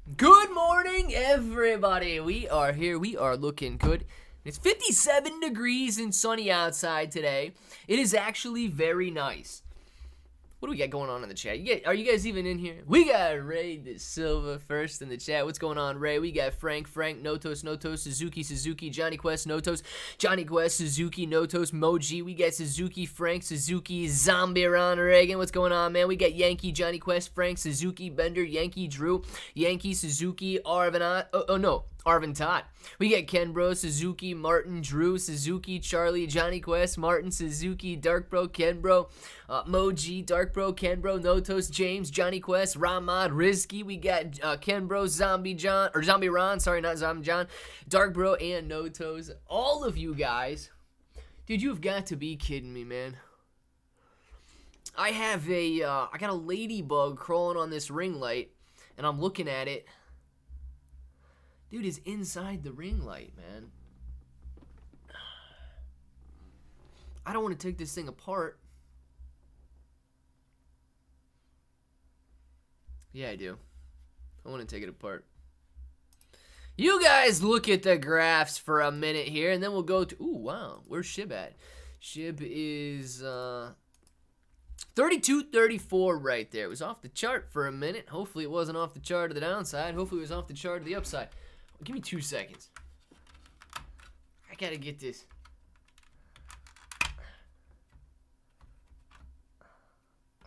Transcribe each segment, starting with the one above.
Good morning, everybody. We are here. We are looking good. It's 57 degrees and sunny outside today. It is actually very nice. What do we got going on in the chat? Are you guys even in here? We got Ray De Silva first in the chat. What's going on, Ray? We got Frank, Notos, Suzuki, Johnny Quest, Notos, Johnny Quest, Suzuki, Notos, Moji. We got Suzuki, Frank, Suzuki, Zombie Ron Reagan. What's going on, man? We got Yankee, Johnny Quest, Frank, Suzuki, Bender, Yankee, Drew, Yankee, Suzuki, Arvin Todd. We got Ken Bro, Suzuki, Martin, Drew, Suzuki, Charlie, Johnny Quest, Martin, Suzuki, Dark Bro, Ken Bro, Moji, Dark Bro, Ken Bro, Notos, James, Johnny Quest, Ramad, Rizky. We got Ken Bro, Zombie Ron, sorry, not Zombie John, Dark Bro, and Notos. All of you guys, dude, you've got to be kidding me, man. I got a ladybug crawling on this ring light, and I'm looking at it. Dude is inside the ring light, man. I don't want to take this thing apart. Yeah, I do. I want to take it apart. You guys look at the graphs for a minute here, and then we'll go to... Ooh, wow. Where's Shib at? Shib is 32.34 right there. It was off the chart for a minute. Hopefully it wasn't off the chart to the downside. Hopefully it was off the chart to the upside. Give me 2 seconds. I gotta get this.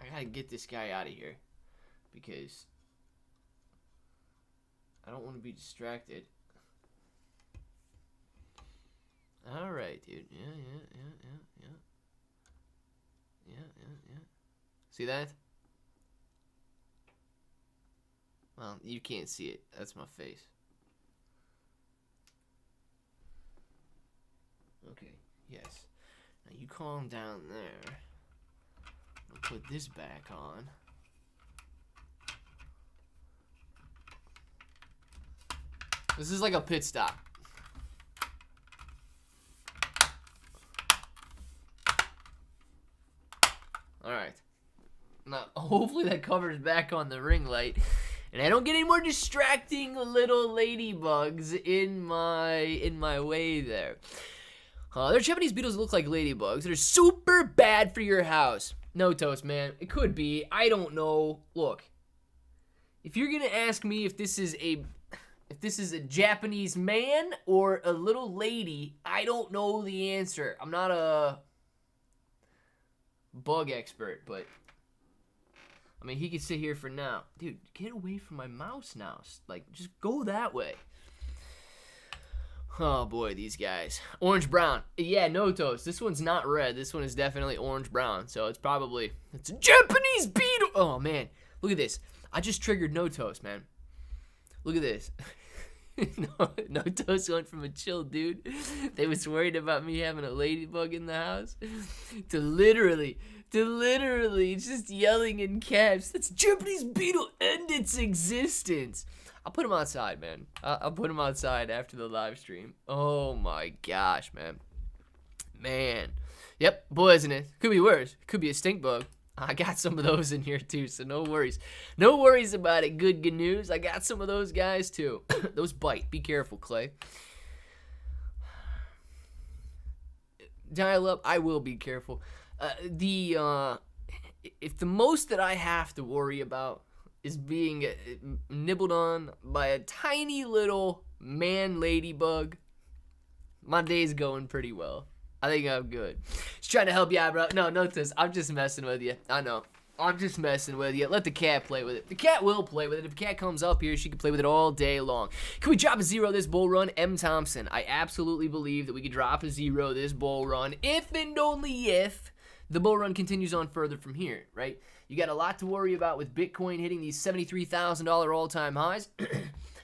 I gotta get this guy out of here because I don't want to be distracted. All right, dude. Yeah. See that? Well, you can't see it. That's my face. Okay, yes. Now you calm down there. I'll put this back on. This is like a pit stop. Alright. Now, hopefully that covers back on the ring light. And I don't get any more distracting little ladybugs in my way there. They're Japanese beetles that look like ladybugs. They're super bad for your house. No toast, man. It could be. I don't know. Look, if you're gonna ask me if this is a Japanese man or a little lady, I don't know the answer. I'm not a bug expert, but I mean, he could sit here for now. Dude, get away from my mouse now. Like, just go that way. Oh boy, these guys. Orange brown. Yeah, no toast. This one's not red. This one is definitely orange brown. So it's a Japanese beetle. Oh man, look at this. I just triggered no toast, man. Look at this. no toast went from a chill dude they was worried about me having a ladybug in the house to literally just yelling in caps. That's Japanese beetle end its existence. I'll put him outside, man. I'll put him outside after the live stream. Oh my gosh, man. Yep, boy, isn't it? Could be worse. Could be a stink bug. I got some of those in here too, so no worries. No worries about it, good news. I got some of those guys too. Those bite. Be careful, Clay. Dial up, I will be careful. If the most that I have to worry about is being nibbled on by a tiny little man ladybug, my day's going pretty well. I think I'm good. Just trying to help you out, bro. No, this. I'm just messing with you. I know. I'm just messing with you. Let the cat play with it. The cat will play with it. If the cat comes up here, she can play with it all day long. Can we drop a 0 this bull run? M. Thompson. I absolutely believe that we could drop a 0 this bull run if and only if the bull run continues on further from here, right? You got a lot to worry about with Bitcoin hitting these $73,000 all-time highs,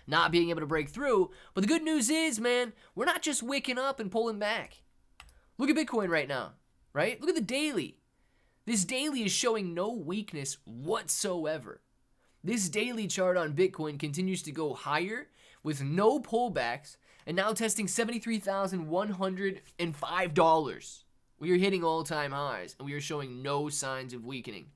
not being able to break through. But the good news is, man, we're not just waking up and pulling back. Look at Bitcoin right now, right? Look at the daily. This daily is showing no weakness whatsoever. This daily chart on Bitcoin continues to go higher with no pullbacks and now testing $73,105. We are hitting all-time highs and we are showing no signs of weakening.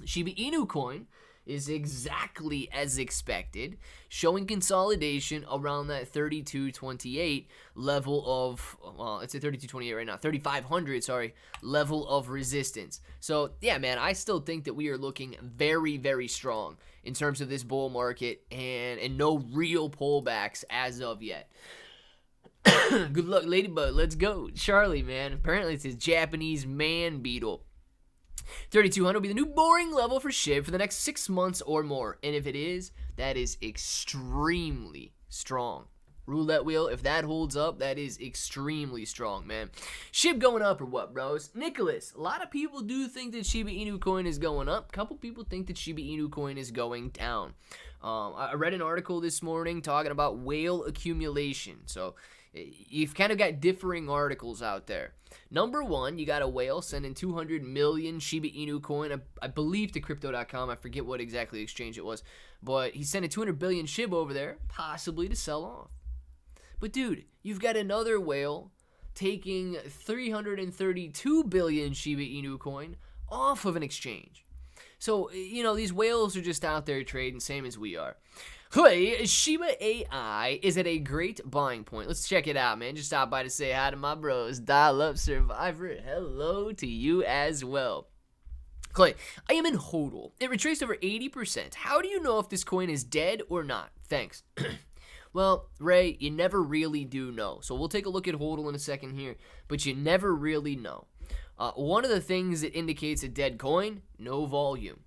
Shiba Inu Coin is exactly as expected, showing consolidation around that 3228 level of, well, it's at 3228 right now, 3500, sorry, level of resistance. So yeah, man, I still think that we are looking very, very strong in terms of this bull market, and no real pullbacks as of yet. Good luck, Ladybug. Let's go. Charlie, man. Apparently it's his Japanese man beetle. 3200 will be the new boring level for SHIB for the next 6 months or more. And if it is, that is extremely strong. Roulette wheel, if that holds up, that is extremely strong, man. SHIB going up or what, bros? Nicholas, a lot of people do think that Shiba Inu Coin is going up. A couple people think that Shiba Inu Coin is going down. I read an article this morning talking about whale accumulation. So you've kind of got differing articles out there. Number one, you got a whale sending 200 million Shiba Inu coin, I believe, to Crypto.com. I forget what exactly exchange it was. But he's sending 200 billion SHIB over there, possibly to sell off. But dude, you've got another whale taking 332 billion Shiba Inu coin off of an exchange. So, you know, these whales are just out there trading, same as we are. Hey, Shiba AI is at a great buying point. Let's check it out, man. Just stop by to say hi to my bros. Dial Up Survivor, hello to you as well. Clay, I am in HODL. It retraced over 80%. How do you know if this coin is dead or not? Thanks. Well, Ray, you never really do know. So we'll take a look at HODL in a second here, but you never really know. One of the things that indicates a dead coin, no volume.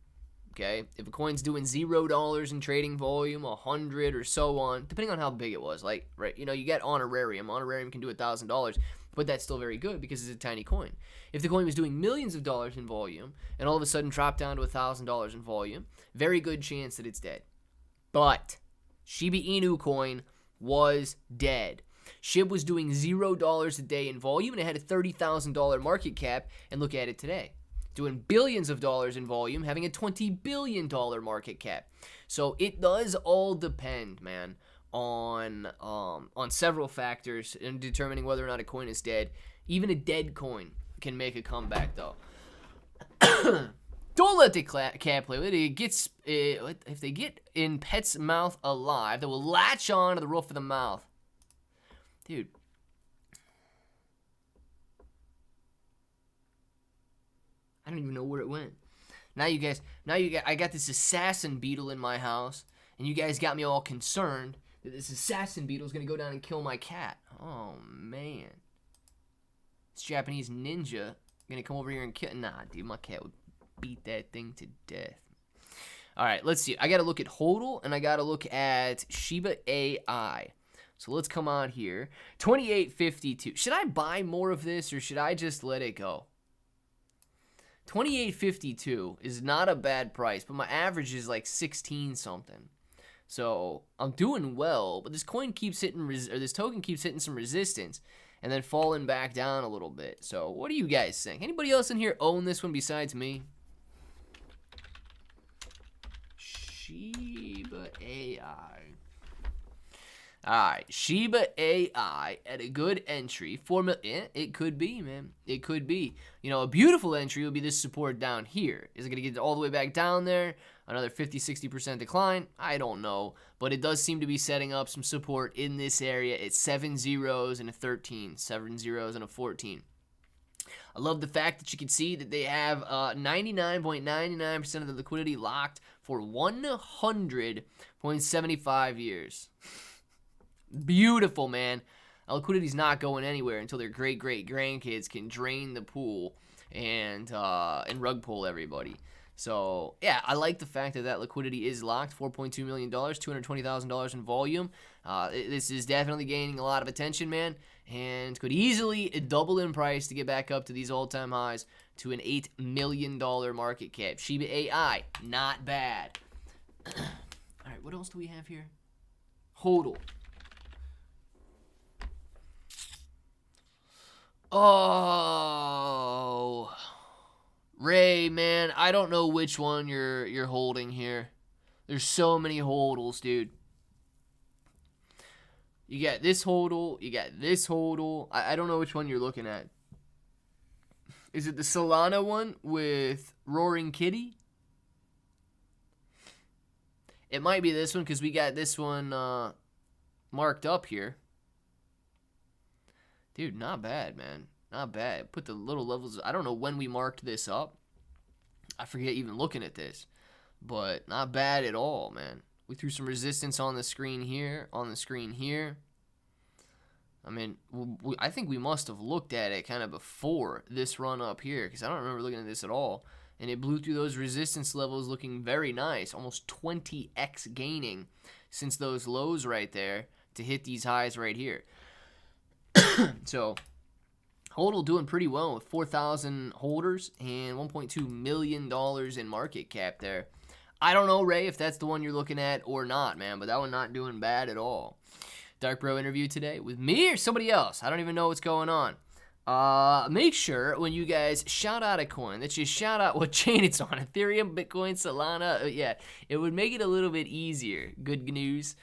Okay, if a coin's doing $0 in trading volume, 100 or so on, depending on how big it was, like, right, you know, you get honorarium. Honorarium can do $1,000, but that's still very good because it's a tiny coin. If the coin was doing millions of dollars in volume and all of a sudden dropped down to $1,000 in volume, very good chance that it's dead. But Shiba Inu coin was dead. SHIB was doing $0 a day in volume, and it had a $30,000 market cap, and look at it today. Doing billions of dollars in volume, having a $20 billion market cap. So it does all depend, man, on several factors in determining whether or not a coin is dead. Even a dead coin can make a comeback, though. Don't let the cat play with it. If they get in pet's mouth alive, they will latch on to the roof of the mouth. Dude. I don't even know where it went. I got this assassin beetle in my house, and you guys got me all concerned that this assassin beetle is going to go down and kill my cat. Oh, man. This Japanese ninja going to come over here and kill. Nah, dude, my cat would beat that thing to death. All right, let's see. I got to look at HODL, and I got to look at Shiba AI. So let's come on here. 28.52. Should I buy more of this, or should I just let it go? 28.52 is not a bad price, but my average is like 16 something. So I'm doing well, but this coin keeps hitting, this token keeps hitting some resistance and then falling back down a little bit. So what do you guys think? Anybody else in here own this one besides me? Shiba AI. Alright, Shiba AI at a good entry. 4 million. It could be, man. It could be. You know, a beautiful entry would be this support down here. Is it going to get all the way back down there? Another 50-60% decline? I don't know. But it does seem to be setting up some support in this area. It's 7 zeros and a 13. 7 zeros and a 14. I love the fact that you can see that they have 99.99% of the liquidity locked for 100.75 years. Beautiful, man. Liquidity's not going anywhere until their great-great-grandkids can drain the pool and rug pull everybody. So, yeah, I like the fact that that liquidity is locked. $4.2 million, $220,000 in volume. This is definitely gaining a lot of attention, man, and could easily double in price to get back up to these all-time highs to an $8 million market cap. Shiba AI, not bad. All right, what else do we have here? HODL. Oh, Ray, man, I don't know which one you're holding here. There's so many HODLs, dude. You got this HODL, you got this HODL. I don't know which one you're looking at. Is it the Solana one with Roaring Kitty? It might be this one because we got this one marked up here. Dude, not bad, man. Not bad. Put the little levels. I don't know when we marked this up. I forget even looking at this. But not bad at all, man. We threw some resistance on the screen here, on the screen here. I mean, I think we must have looked at it kind of before this run up here, because I don't remember looking at this at all. And it blew through those resistance levels looking very nice, almost 20x gaining since those lows right there to hit these highs right here. So, HODL doing pretty well with 4,000 holders and $1.2 million in market cap there. I don't know, Ray, if that's the one you're looking at or not, man, but that one not doing bad at all. Dark Bro interview today with me or somebody else. I don't even know what's going on. Make sure when you guys shout out a coin that you shout out what chain it's on. Ethereum, Bitcoin, Solana. Yeah, it would make it a little bit easier. Good news.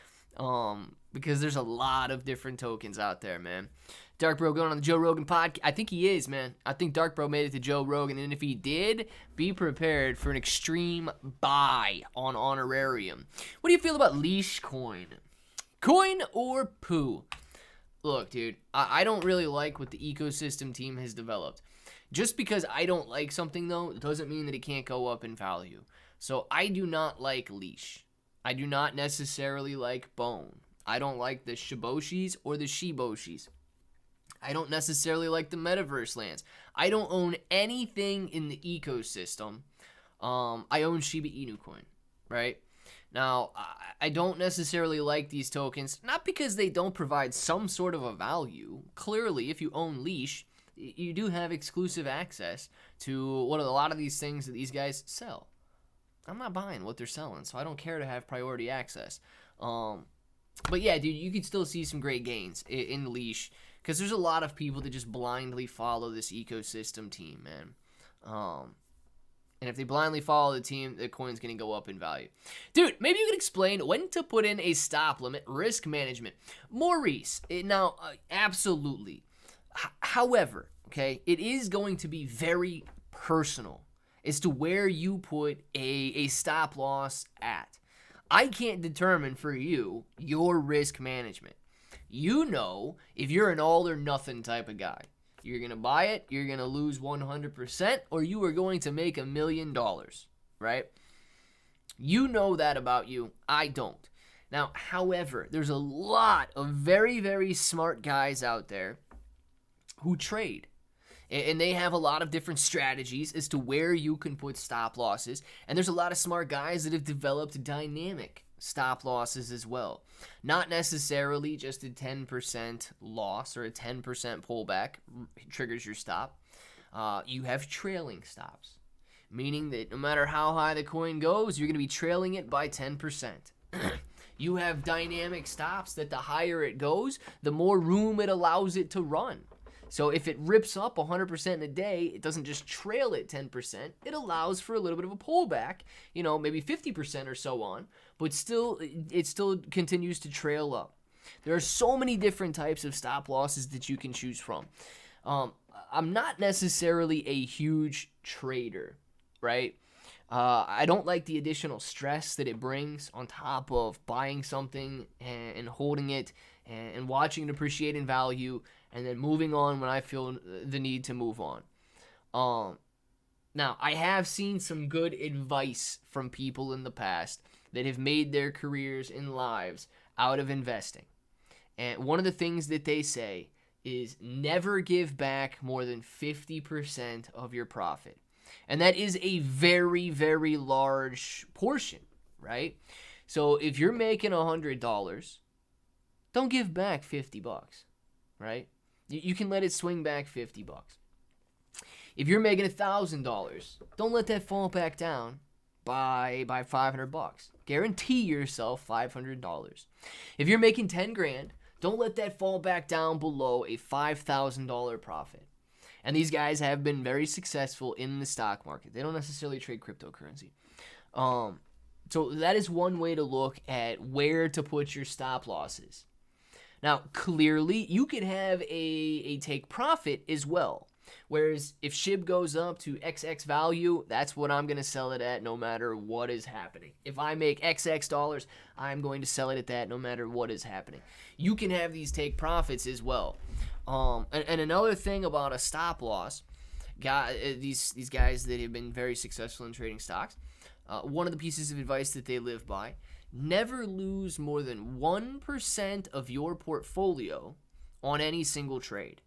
Because there's a lot of different tokens out there, man. Dark Bro going on the Joe Rogan podcast. I think he is, man. I think Dark Bro made it to Joe Rogan, and if he did, be prepared for an extreme buy on honorarium. What do you feel about Leash coin? Coin or poo? Look, dude, I don't really like what the ecosystem team has developed. Just because I don't like something, though, doesn't mean that it can't go up in value. So I do not like Leash. I do not necessarily like Bone. I don't like the Shiboshis or the Shiboshis. I don't necessarily like the Metaverse lands. I don't own anything in the ecosystem. I own Shiba Inu coin, right? Now, I don't necessarily like these tokens, not because they don't provide some sort of a value. Clearly, if you own Leash, you do have exclusive access to what a lot of these things that these guys sell. I'm not buying what they're selling, so I don't care to have priority access. But yeah, dude, you can still see some great gains in Leash, because there's a lot of people that just blindly follow this ecosystem team, man. And if they blindly follow the team, the coin's going to go up in value. Dude, maybe you could explain when to put in a stop limit, risk management. Maurice, now, absolutely. However, okay, it is going to be very personal as to where you put a stop loss at. I can't determine for you your risk management. You know if you're an all or nothing type of guy. You're going to buy it, you're going to lose 100%, or you are going to make $1 million, right? You know that about you. I don't. Now, however, there's a lot of very, very smart guys out there who trade. And they have a lot of different strategies as to where you can put stop losses. And there's a lot of smart guys that have developed dynamic stop losses as well. Not necessarily just a 10% loss or a 10% pullback triggers your stop. You have trailing stops, meaning that no matter how high the coin goes, you're going to be trailing it by 10%. You have dynamic stops that the higher it goes, the more room it allows it to run. So if it rips up 100% in a day, it doesn't just trail it 10%. It allows for a little bit of a pullback, maybe 50% or so on, but still, it still continues to trail up. There are so many different types of stop losses that you can choose from. I'm not necessarily a huge trader, right? I don't like the additional stress that it brings on top of buying something and holding it and watching it appreciate in value and then moving on when I feel the need to move on. Now, I have seen some good advice from people in the past that have made their careers and lives out of investing. And one of the things that they say is never give back more than 50% of your profit. And that is a very, very large portion, right? So if you're making $100, don't give back $50, right? You can let it swing back $50. If you're making $1,000, don't let that fall back down by $500. Guarantee yourself $500. If you're making 10 grand, don't let that fall back down below a $5,000 profit. And these guys have been very successful in the stock market. They don't necessarily trade cryptocurrency. So that is one way to look at where to put your stop losses. Now, clearly, you could have a take profit as well. Whereas if SHIB goes up to XX value, that's what I'm going to sell it at no matter what is happening. If I make XX dollars, I'm going to sell it at that no matter what is happening. You can have these take profits as well. And another thing about a stop loss, these guys that have been very successful in trading stocks, one of the pieces of advice that they live by, never lose more than 1% of your portfolio on any single trade.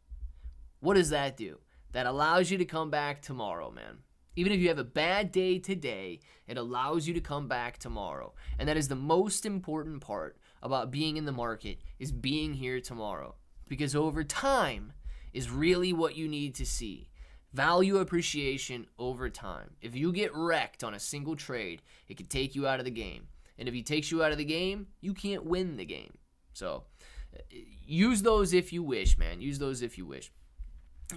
What does that do? That allows you to come back tomorrow, man. Even if you have a bad day today, it allows you to come back tomorrow. And that is the most important part about being in the market, is being here tomorrow. Because over time is really what you need to see. Value appreciation over time. If you get wrecked on a single trade, it can take you out of the game. And if it takes you out of the game, you can't win the game. So use those if you wish, man. Use those if you wish.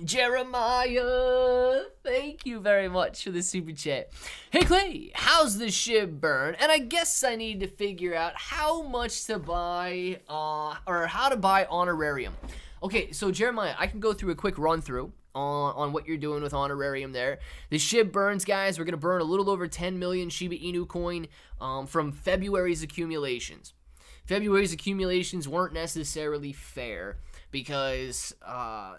Jeremiah, thank you very much for the super chat. Hey Clay, how's the SHIB burn? And I guess I need to figure out how much to buy, or how to buy honorarium. Okay, so Jeremiah, I can go through a quick run through on what you're doing with honorarium there. The SHIB burns, guys, we're gonna burn a little over 10 million Shiba Inu coin from February's accumulations. February's accumulations weren't necessarily fair, because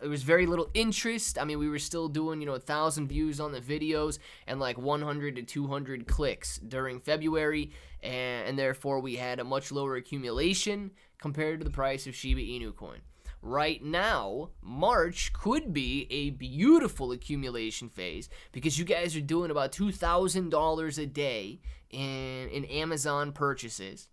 there was very little interest. I mean, we were still doing, 1,000 views on the videos and like 100 to 200 clicks during February, and therefore we had a much lower accumulation compared to the price of Shiba Inu coin. Right now, March could be a beautiful accumulation phase, because you guys are doing about $2,000 a day in Amazon purchases.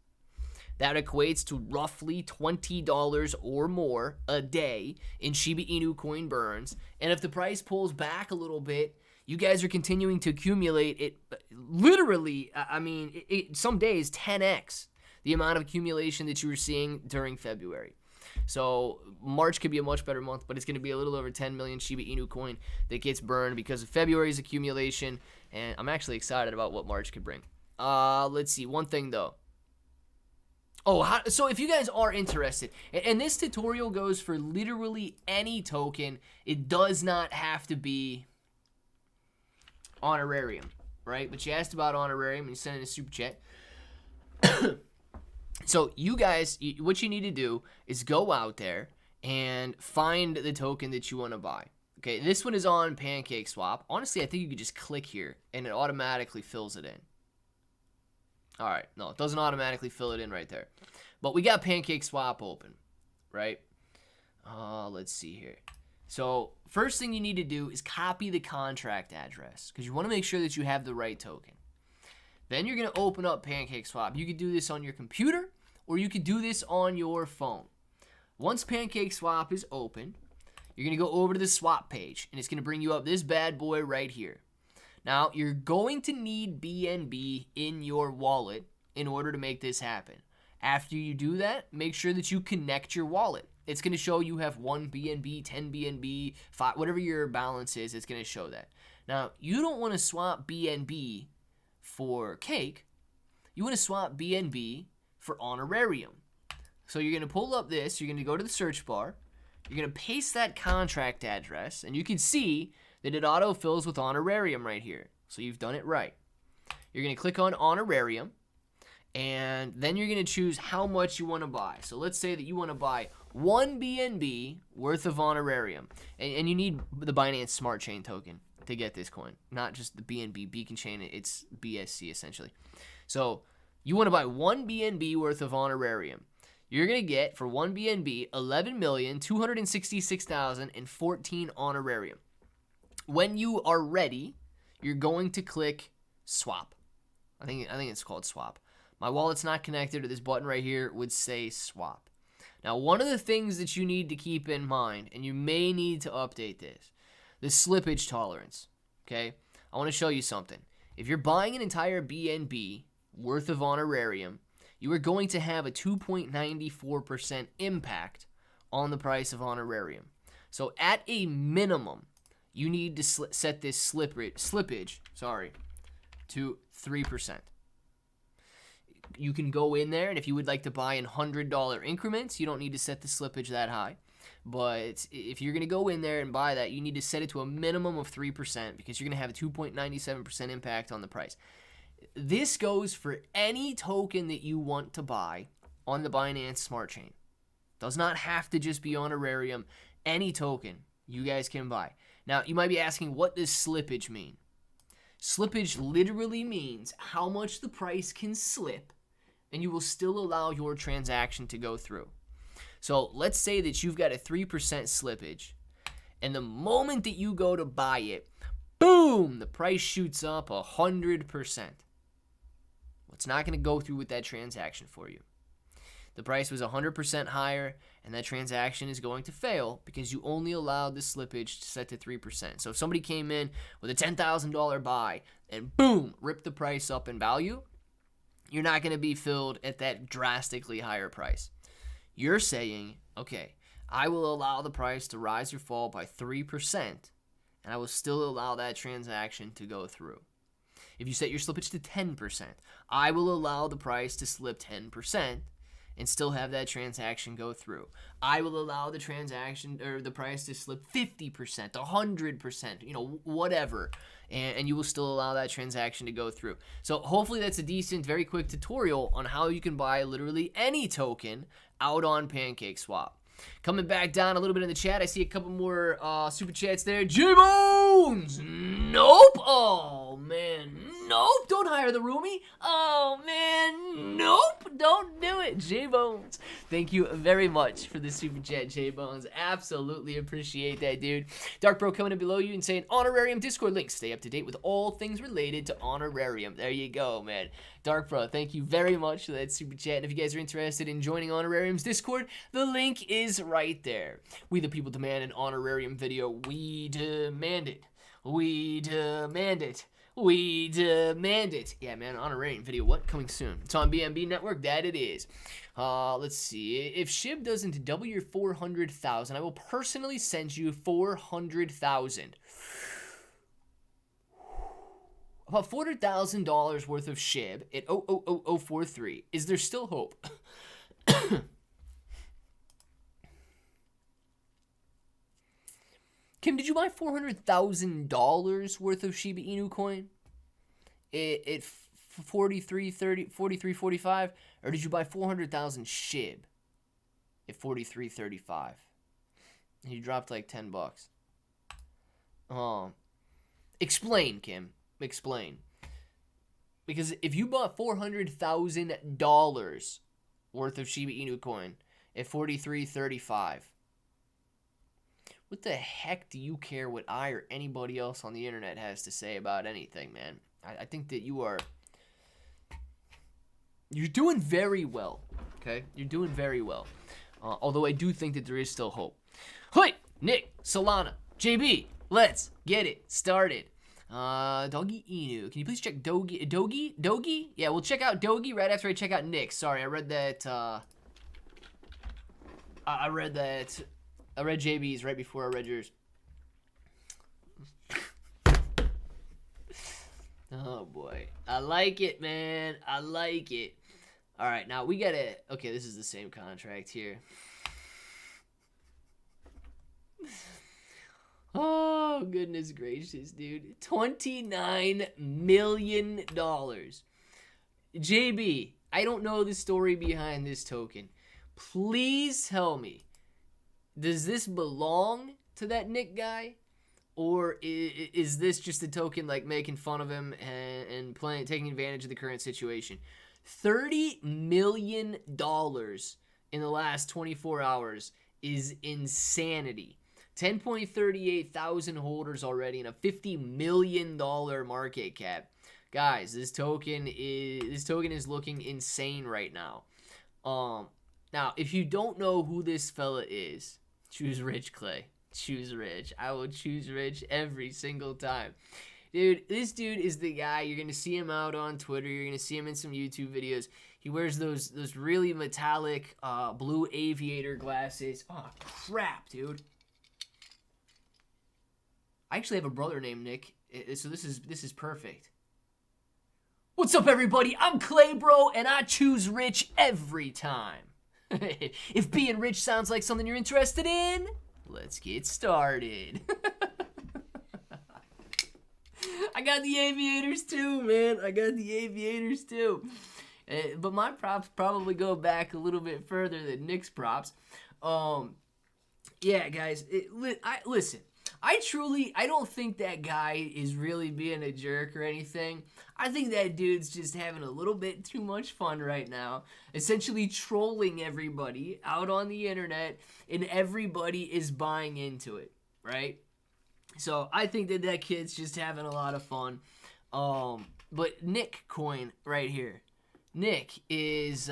That equates to roughly $20 or more a day in Shiba Inu coin burns. And if the price pulls back a little bit, you guys are continuing to accumulate it. Literally, some days 10x the amount of accumulation that you were seeing during February. So March could be a much better month, but it's going to be a little over 10 million Shiba Inu coin that gets burned because of February's accumulation. And I'm actually excited about what March could bring. Let's see. One thing, though. So if you guys are interested, and this tutorial goes for literally any token, it does not have to be honorarium, right? But you asked about honorarium and you sent in a super chat. So you guys, what you need to do is go out there and find the token that you want to buy. Okay, this one is on PancakeSwap. Honestly, I think you could just click here and it automatically fills it in. All right, no, it doesn't automatically fill it in right there. But we got PancakeSwap open, right? Let's see here. So first thing you need to do is copy the contract address, because you want to make sure that you have the right token. Then you're going to open up PancakeSwap. You could do this on your computer, or you could do this on your phone. Once PancakeSwap is open, you're going to go over to the swap page, and it's going to bring you up this bad boy right here. Now, you're going to need BNB in your wallet in order to make this happen. After you do that, make sure that you connect your wallet. It's going to show you have 1 BNB, 10 BNB, 5, whatever your balance is, it's going to show that. Now, you don't want to swap BNB for cake. You want to swap BNB for honorarium. So you're going to pull up this, you're going to go to the search bar, you're going to paste that contract address, and you can see that it auto-fills with honorarium right here. So you've done it right. You're going to click on honorarium, and then you're going to choose how much you want to buy. So let's say that you want to buy 1 BNB worth of honorarium, and you need the Binance Smart Chain token to get this coin, not just the BNB beacon chain. It's BSC essentially. So you want to buy 1 BNB worth of honorarium. You're going to get, for 1 BNB, 11,266,014 honorarium. When you are ready, you're going to click swap. I think it's called swap. My wallet's not connected to this button right here. It would say swap. Now, one of the things that you need to keep in mind, and you may need to update this, the slippage tolerance. Okay? I want to show you something. If you're buying an entire BNB worth of honorarium, you are going to have a 2.94% impact on the price of honorarium. So at a minimum, you need to set this slippage to 3%. You can go in there, and if you would like to buy in $100 increments, you don't need to set the slippage that high. But if you're going to go in there and buy that, you need to set it to a minimum of 3% because you're going to have a 2.97% impact on the price. This goes for any token that you want to buy on the Binance Smart Chain. Does not have to just be honorarium. Any token you guys can buy. Now, you might be asking, what does slippage mean? Slippage literally means how much the price can slip and you will still allow your transaction to go through. So let's say that you've got a 3% slippage, and the moment that you go to buy it, boom, the price shoots up 100%. Well, it's not going to go through with that transaction for you. The price was 100% higher, and that transaction is going to fail because you only allowed the slippage set to 3%. So if somebody came in with a $10,000 buy and boom, ripped the price up in value, you're not going to be filled at that drastically higher price. You're saying, okay, I will allow the price to rise or fall by 3%, and I will still allow that transaction to go through. If you set your slippage to 10%, I will allow the price to slip 10%, and still have that transaction go through. I will allow the transaction or the price to slip 50%, 100%, whatever, and you will still allow that transaction to go through. So hopefully that's a decent, very quick tutorial on how you can buy literally any token out on PancakeSwap. Coming back down a little bit in the chat, I see a couple more super chats there. J-Bones! Nope! Oh, man. Nope! Don't hire the roomie. Oh, man. Nope! Don't do it. J-Bones. Thank you very much for the super chat, J-Bones. Absolutely appreciate that, dude. Dark Bro coming in below you and saying, Honorarium Discord link. Stay up to date with all things related to Honorarium. There you go, man. Dark Bro, thank you very much for that super chat. And if you guys are interested in joining Honorarium's Discord, the link is right there. We the people demand an Honorarium video. We demand it. We demand it. We demand it. Yeah, man, Honorarium video. What? Coming soon. It's on BNB Network. That it is. Let's see. If SHIB doesn't double your 400,000, I will personally send you 400,000. About $400,000 worth of SHIB at 0.00043. Is there still hope? Kim, did you buy $400,000 worth of Shiba Inu coin at 43.45, or did you buy 400,000 SHIB at 43.35? And you dropped like $10. Explain, Kim. Explain. Because if you bought $400,000 worth of Shiba Inu coin at 43.35, what the heck do you care what I or anybody else on the internet has to say about anything, man? I think that you're doing very well, okay? You're doing very well. Although I do think that there is still hope. Hey, Nick, Solana, JB, let's get it started. Doge Inu. Can you please check Doge? Yeah, we'll check out Doge right after I check out Nick. Sorry, I read that, I read JB's right before I read yours. Oh, boy. I like it, man. I like it. All right, now we got to... Okay, this is the same contract here. Oh, goodness gracious, dude. $29 million. JB, I don't know the story behind this token. Please tell me. Does this belong to that Nick guy? Or is this just a token like making fun of him and taking advantage of the current situation? $30 million in the last 24 hours is insanity. 10.38 thousand holders already and a $50 million market cap. Guys, this token is looking insane right now. Now, if you don't know who this fella is, choose Rich, Clay. Choose Rich. I will choose Rich every single time. Dude, this dude is the guy. You're going to see him out on Twitter. You're going to see him in some YouTube videos. He wears those really metallic blue aviator glasses. Oh, crap, dude. I actually have a brother named Nick, so this is perfect. What's up, everybody? I'm Clay Bro, and I choose Rich every time. If being rich sounds like something you're interested in, let's get started. I got the aviators too, man. I got the aviators too. But my props probably go back a little bit further than Nick's props. Yeah, guys. Listen. I don't think that guy is really being a jerk or anything. I think that dude's just having a little bit too much fun right now, essentially trolling everybody out on the internet, and everybody is buying into it, right? So I think that kid's just having a lot of fun. But Nick Coin right here. Nick is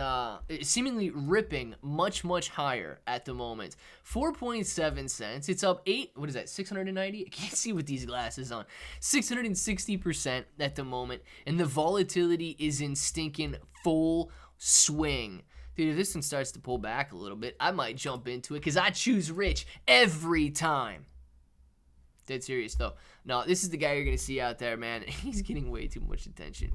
seemingly ripping much higher at the moment. 4.7 cents. It's up 690? I can't see with these glasses on. 660% at the moment. And the volatility is in stinking full swing. Dude, if this one starts to pull back a little bit, I might jump into it because I choose rich every time. Dead serious, though. No, this is the guy you're going to see out there, man. He's getting way too much attention.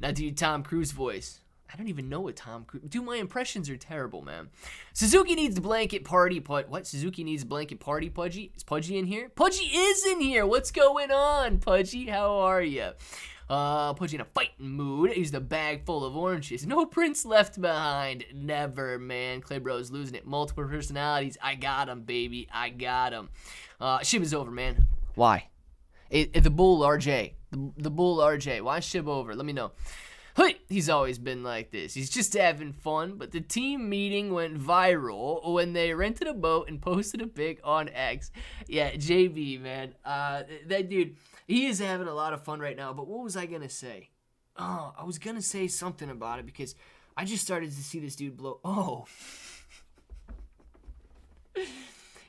Now, do your Tom Cruise voice. I don't even know what Tom Cruise... Dude, my impressions are terrible, man. Suzuki needs blanket party... What? Suzuki needs blanket party Pudgy? Is Pudgy in here? Pudgy is in here! What's going on, Pudgy? How are you? Pudgy in a fighting mood. He's the bag full of oranges. No prince left behind. Never, man. Clay Bro's losing it. Multiple personalities. I got him, baby. I got him. Shib is over, man. Why? The bull RJ. The bull RJ. Why is Shib over? Let me know. Hey, he's always been like this. He's just having fun, but the team meeting went viral when they rented a boat and posted a pic on X. Yeah, JB, man. That dude, he is having a lot of fun right now, but what was I going to say? Oh, I was going to say something about it because I just started to see this dude blow. Oh.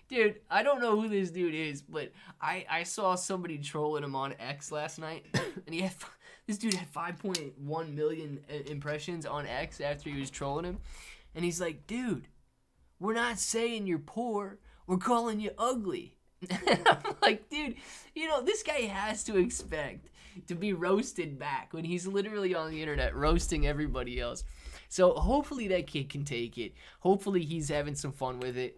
Dude, I don't know who this dude is, but I saw somebody trolling him on X last night, and this dude had 5.1 million impressions on X after he was trolling him, and he's like, dude, we're not saying you're poor, we're calling you ugly. And I'm like, dude, this guy has to expect to be roasted back when he's literally on the internet roasting everybody else. So hopefully that kid can take it. Hopefully he's having some fun with it.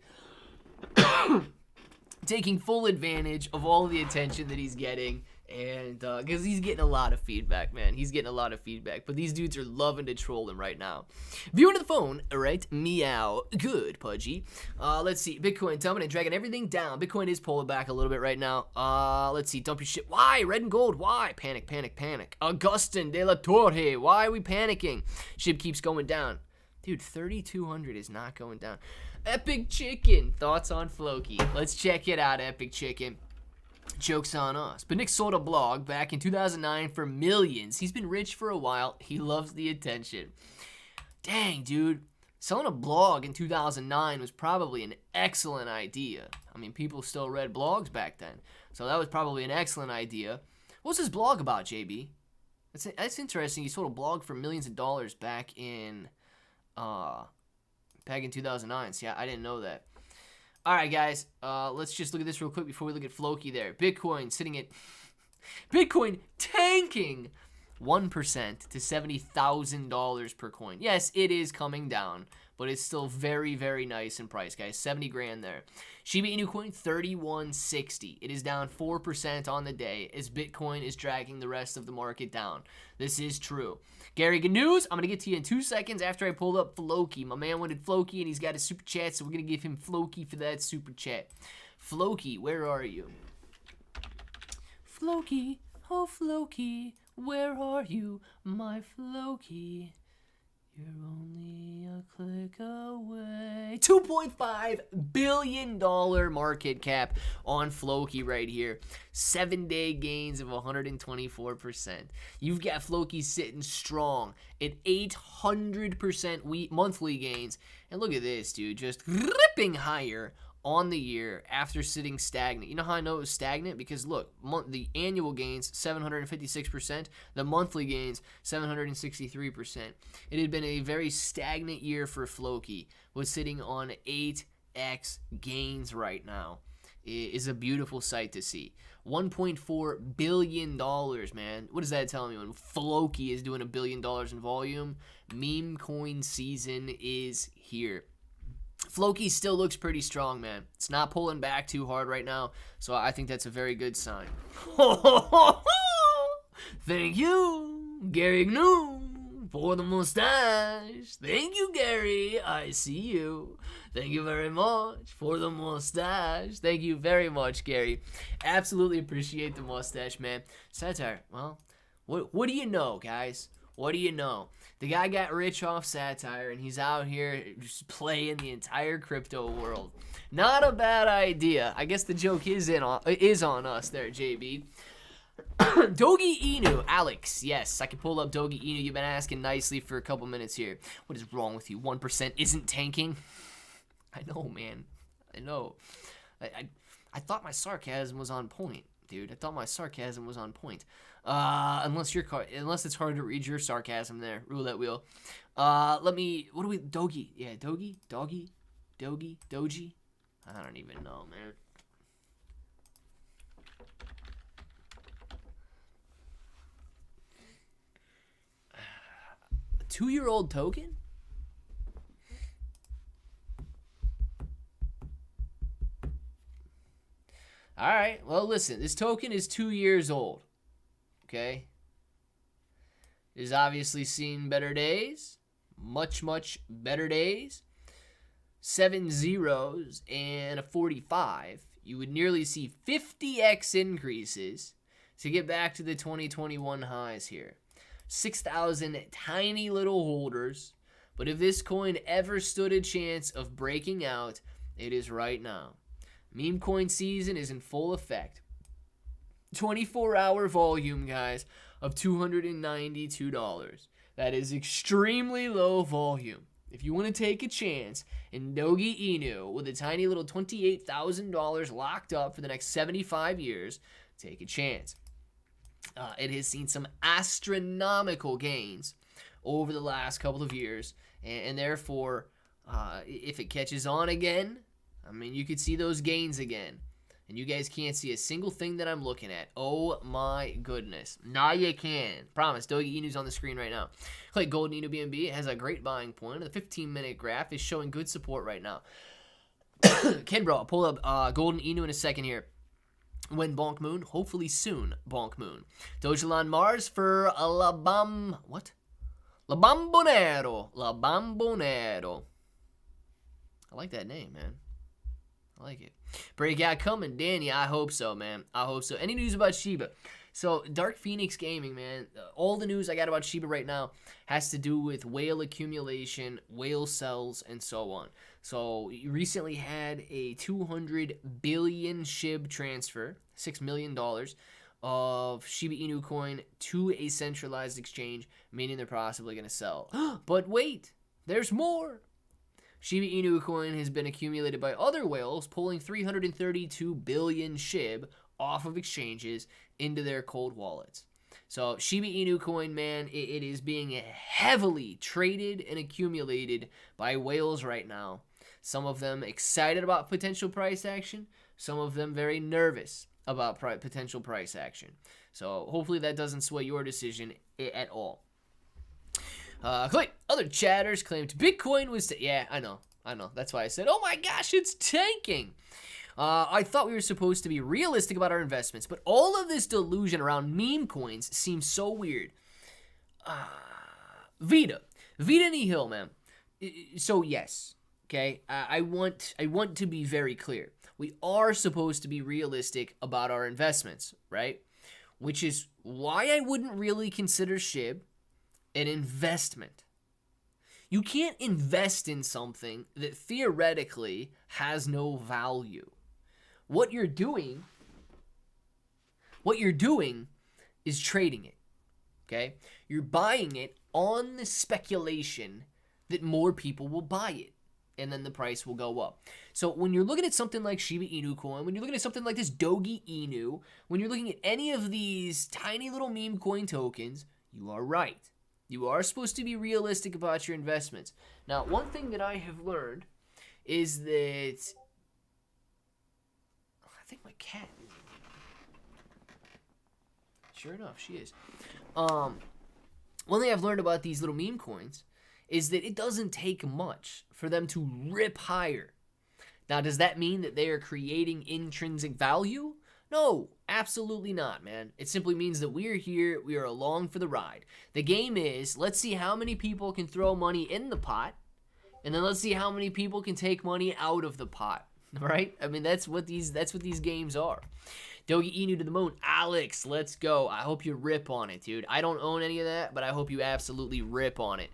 Taking full advantage of all the attention that he's getting, and because he's getting a lot of feedback, man. He's getting a lot of feedback, but these dudes are loving to troll him right now. View into the phone, all right? Meow. Good, Pudgy. Let's see. Bitcoin dominant, dragging everything down. Bitcoin is pulling back a little bit right now. Let's see. Dump your shit. Why? Red and gold. Why? Panic, panic, panic. Augustin de la Torre. Why are we panicking? Shib keeps going down. Dude, 3,200 is not going down. Epic Chicken. Thoughts on Floki? Let's check it out, Epic Chicken. Joke's on us. But Nick sold a blog back in 2009 for millions. He's been rich for a while. He loves the attention. Dang, dude. Selling a blog in 2009 was probably an excellent idea. I mean, people still read blogs back then. So that was probably an excellent idea. What's his blog about, JB? That's interesting. He sold a blog for millions of dollars back in 2009. See, I didn't know that. All right, guys. Let's just look at this real quick before we look at Floki there. Bitcoin sitting at... Bitcoin tanking 1% to $70,000 per coin. Yes, it is coming down, but it's still very, very nice in price, guys. 70 grand there. Shiba Inu Coin, 3160. It is down 4% on the day as Bitcoin is dragging the rest of the market down. This is true. Gary, good news. I'm going to get to you in 2 seconds after I pulled up Floki. My man wanted Floki, and he's got a super chat, so we're going to give him Floki for that super chat. Floki, where are you? Floki, oh Floki, where are you, my Floki? You're only a click away. $2.5 billion market cap on Floki right here. 7-day gains of 124%. You've got Floki sitting strong at 800% monthly gains. And look at this, dude. Just ripping higher on the year after sitting stagnant. You know how I know it was stagnant? Because look, the annual gains, 756%. The monthly gains, 763%. It had been a very stagnant year for Floki. Was sitting on 8x gains right now. It is a beautiful sight to see. $1.4 billion, man. What does that tell me? When Floki is doing $1 billion in volume, meme coin season is here. Floki still looks pretty strong, man. It's not pulling back too hard right now, so I think that's a very good sign. Thank you, Gary Gnu, for the mustache. Thank you, Gary. I see you. Thank you very much for the mustache. Thank you very much, Gary. Absolutely appreciate the mustache, man. Satire, well, what do you know, guys? What do you know? The guy got rich off satire, and he's out here just playing the entire crypto world. Not a bad idea. I guess the joke is on us there, JB. Doge Inu, Alex. Yes, I can pull up Doge Inu. You've been asking nicely for a couple minutes here. What is wrong with you? 1% isn't tanking. I know, man. I know. I thought my sarcasm was on point, dude. I thought my sarcasm was on point. Unless it's hard to read your sarcasm there, roulette wheel. What do we, Doge? Yeah, Doge? Doggy? Doji? I don't even know, man. A 2-year-old token? Alright, well listen, this token is 2 years old. Okay? It has obviously seen better days. Much, much better days. 7 zeros and a 45. You would nearly see 50x increases to get back to the 2021 highs here. 6,000 tiny little holders. But if this coin ever stood a chance of breaking out, it is right now. Meme coin season is in full effect. 24-hour volume, guys, of $292. That is extremely low volume. If you want to take a chance in Doge Inu with a tiny little $28,000 locked up for the next 75 years, take a chance. It has seen some astronomical gains over the last couple of years, and therefore, if it catches on again, I mean, you could see those gains again. And you guys can't see a single thing that I'm looking at. Oh my goodness. Now you can. Promise. Doge Inu's on the screen right now. Like Golden Inu BNB has a great buying point. The 15-minute graph is showing good support right now. Ken Bro, I'll pull up Golden Inu in a second here. When Bonk Moon? Hopefully soon, Bonk Moon. Dogelon Mars for La Bambonero. La Bambonero. I like that name, man. I like it. Breakout coming, Danny. I hope so, man. I hope so. Any news about Shiba? So, Dark Phoenix Gaming, man. All the news I got about Shiba right now has to do with whale accumulation, whale cells, and so on. So, you recently had a 200 billion SHIB transfer, $6 million, of Shiba Inu coin to a centralized exchange, meaning they're possibly going to sell. But wait, there's more. Shiba Inu coin has been accumulated by other whales, pulling 332 billion SHIB off of exchanges into their cold wallets. So Shiba Inu coin, man, it is being heavily traded and accumulated by whales right now. Some of them excited about potential price action, some of them very nervous about potential price action. So hopefully that doesn't sway your decision at all. Other chatters claimed Bitcoin was... Yeah, I know. That's why I said, oh my gosh, it's tanking. I thought we were supposed to be realistic about our investments, but all of this delusion around meme coins seems so weird. Vita Nihil, man. So yes, okay, I want to be very clear. We are supposed to be realistic about our investments, right? Which is why I wouldn't really consider SHIB an investment. You can't invest in something that theoretically has no value. What you're doing is trading it. Okay? You're buying it on the speculation that more people will buy it, and then the price will go up. So when you're looking at something like Shiba Inu coin, when you're looking at something like this Doge Inu, when you're looking at any of these tiny little meme coin tokens, you are right. You are supposed to be realistic about your investments. Now, one thing that I have learned is that... I think my cat... Sure enough, she is. One thing I've learned about these little meme coins is that it doesn't take much for them to rip higher. Now, does that mean that they are creating intrinsic value? No, absolutely not, man. It simply means that we're here, we are along for the ride. The game is, let's see how many people can throw money in the pot, and then let's see how many people can take money out of the pot, right? I mean, that's what these games are. Doge Inu to the moon. Alex, let's go. I hope you rip on it, dude. I don't own any of that, but I hope you absolutely rip on it.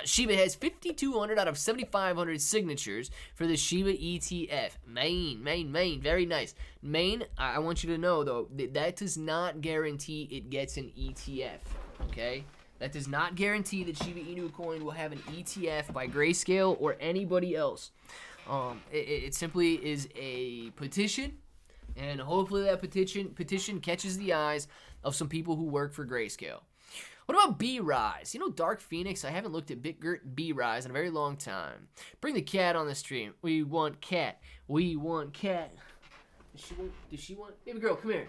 Shiba has 5,200 out of 7,500 signatures for the Shiba ETF. Main. Very nice. Main, I want you to know, though, that does not guarantee it gets an ETF, okay? That does not guarantee that Shiba Inu Coin will have an ETF by Grayscale or anybody else. It simply is a petition, and hopefully that petition catches the eyes of some people who work for Grayscale. What about B-Rise? You know, Dark Phoenix, I haven't looked at B-Rise in a very long time. Bring the cat on the stream. We want cat. We want cat. Does she want? Baby girl, come here.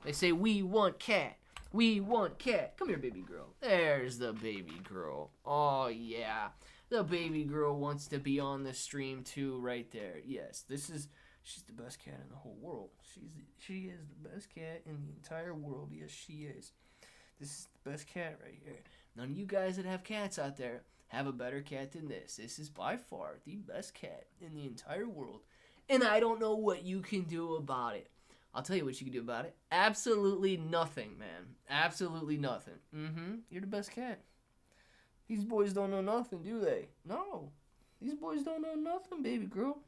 They say, we want cat. We want cat. Come here, baby girl. There's the baby girl. Oh, yeah. The baby girl wants to be on the stream, too, right there. Yes, she's the best cat in the whole world. She is the best cat in the entire world. Yes, she is. This is the best cat right here. None of you guys that have cats out there have a better cat than this. This is by far the best cat in the entire world. And I don't know what you can do about it. I'll tell you what you can do about it. Absolutely nothing, man. Absolutely nothing. You're the best cat. These boys don't know nothing, do they? No. These boys don't know nothing, baby girl.